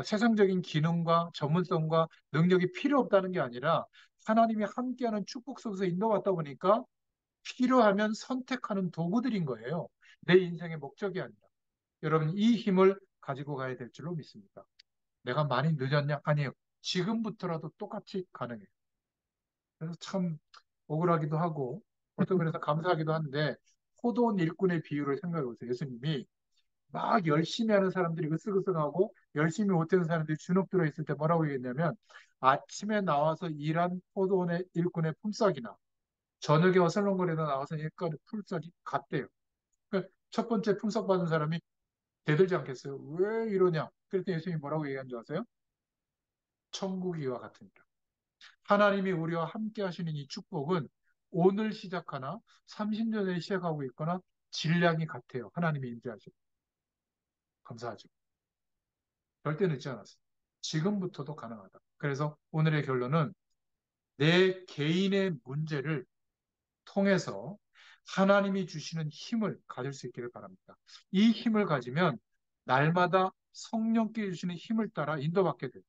세상적인 기능과 전문성과 능력이 필요 없다는 게 아니라 하나님이 함께하는 축복 속에서 인도받다 보니까 필요하면 선택하는 도구들인 거예요. 내 인생의 목적이 아니라. 여러분 이 힘을 가지고 가야 될 줄로 믿습니다. 내가 많이 늦었냐? 아니에요. 지금부터라도 똑같이 가능해요. 그래서 참 억울하기도 하고 어떤 면에서 감사하기도 한데 포도원 일꾼의 비유를 생각해 보세요. 예수님이 막 열심히 하는 사람들이 으쓱으쓱하고 열심히 못하는 사람들이 주눅 들어 있을 때 뭐라고 얘기했냐면 아침에 나와서 일한 포도원의 일꾼의 품삯이나 저녁에 어슬렁거리다 나와서 일꾼의 품삯이 같대요. 그러니까 첫 번째 품삯 받은 사람이 대들지 않겠어요? 왜 이러냐? 그랬더니 예수님이 뭐라고 얘기한 줄 아세요? 천국이 와 같으니라. 하나님이 우리와 함께 하시는 이 축복은 오늘 시작하나 30년에 시작하고 있거나 질량이 같아요. 하나님이 인도하시고. 감사하죠. 절대 늦지 않았어요. 지금부터도 가능하다. 그래서 오늘의 결론은 내 개인의 문제를 통해서 하나님이 주시는 힘을 가질 수 있기를 바랍니다. 이 힘을 가지면 날마다 성령께 주시는 힘을 따라 인도받게 돼요.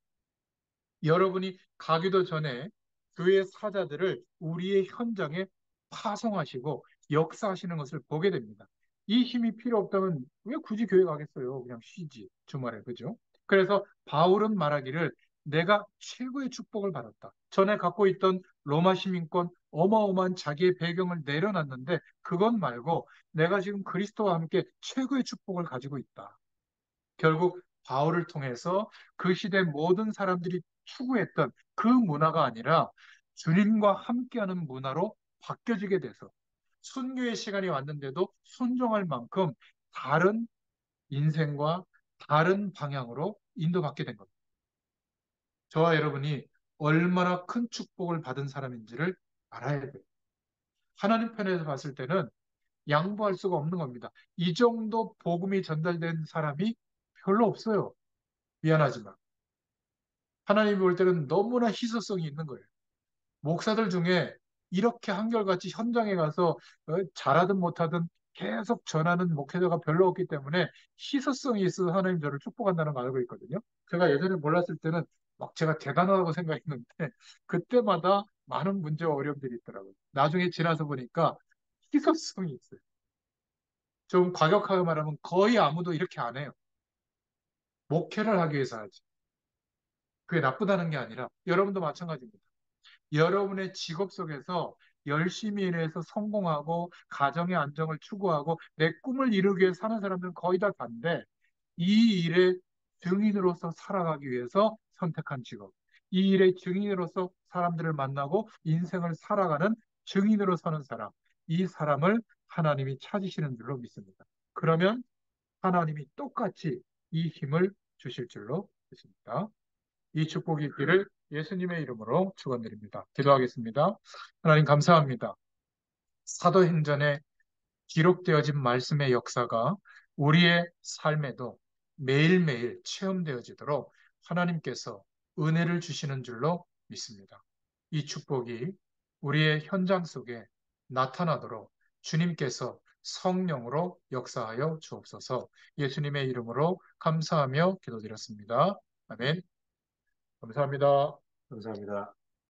여러분이 가기도 전에 그의 사자들을 우리의 현장에 파송하시고 역사하시는 것을 보게 됩니다. 이 힘이 필요 없다면 왜 굳이 교회 가겠어요? 그냥 쉬지, 주말에, 그죠? 그래서 바울은 말하기를 내가 최고의 축복을 받았다. 전에 갖고 있던 로마 시민권 어마어마한 자기의 배경을 내려놨는데 그것 말고 내가 지금 그리스도와 함께 최고의 축복을 가지고 있다. 결국 바울을 통해서 그 시대 모든 사람들이 추구했던 그 문화가 아니라 주님과 함께하는 문화로 바뀌어지게 돼서 순교의 시간이 왔는데도 순종할 만큼 다른 인생과 다른 방향으로 인도받게 된 겁니다. 저와 여러분이 얼마나 큰 축복을 받은 사람인지를 알아야 돼요. 하나님 편에서 봤을 때는 양보할 수가 없는 겁니다. 이 정도 복음이 전달된 사람이 별로 없어요. 미안하지만. 하나님이 볼 때는 너무나 희소성이 있는 거예요. 목사들 중에 이렇게 한결같이 현장에 가서 잘하든 못하든 계속 전하는 목회자가 별로 없기 때문에 희소성이 있어서 하나님 저를 축복한다는 걸 알고 있거든요. 제가 예전에 몰랐을 때는 막 제가 대단하다고 생각했는데 그때마다 많은 문제와 어려움들이 있더라고요. 나중에 지나서 보니까 희소성이 있어요. 좀 과격하게 말하면 거의 아무도 이렇게 안 해요. 목회를 하기 위해서 하지. 그게 나쁘다는 게 아니라 여러분도 마찬가지입니다. 여러분의 직업 속에서 열심히 일해서 성공하고 가정의 안정을 추구하고 내 꿈을 이루기 위해 사는 사람들은 거의 다 반대. 이 일의 증인으로서 살아가기 위해서 선택한 직업. 이 일의 증인으로서 사람들을 만나고 인생을 살아가는 증인으로 서는 사람. 이 사람을 하나님이 찾으시는 줄로 믿습니다. 그러면 하나님이 똑같이 이 힘을 주실 줄로 믿습니다. 이 축복이 있기를 예수님의 이름으로 축원드립니다. 기도하겠습니다. 하나님 감사합니다. 사도행전에 기록되어진 말씀의 역사가 우리의 삶에도 매일매일 체험되어지도록 하나님께서 은혜를 주시는 줄로 믿습니다. 이 축복이 우리의 현장 속에 나타나도록 주님께서 성령으로 역사하여 주옵소서. 예수님의 이름으로 감사하며 기도드렸습니다. 아멘. 감사합니다. 감사합니다.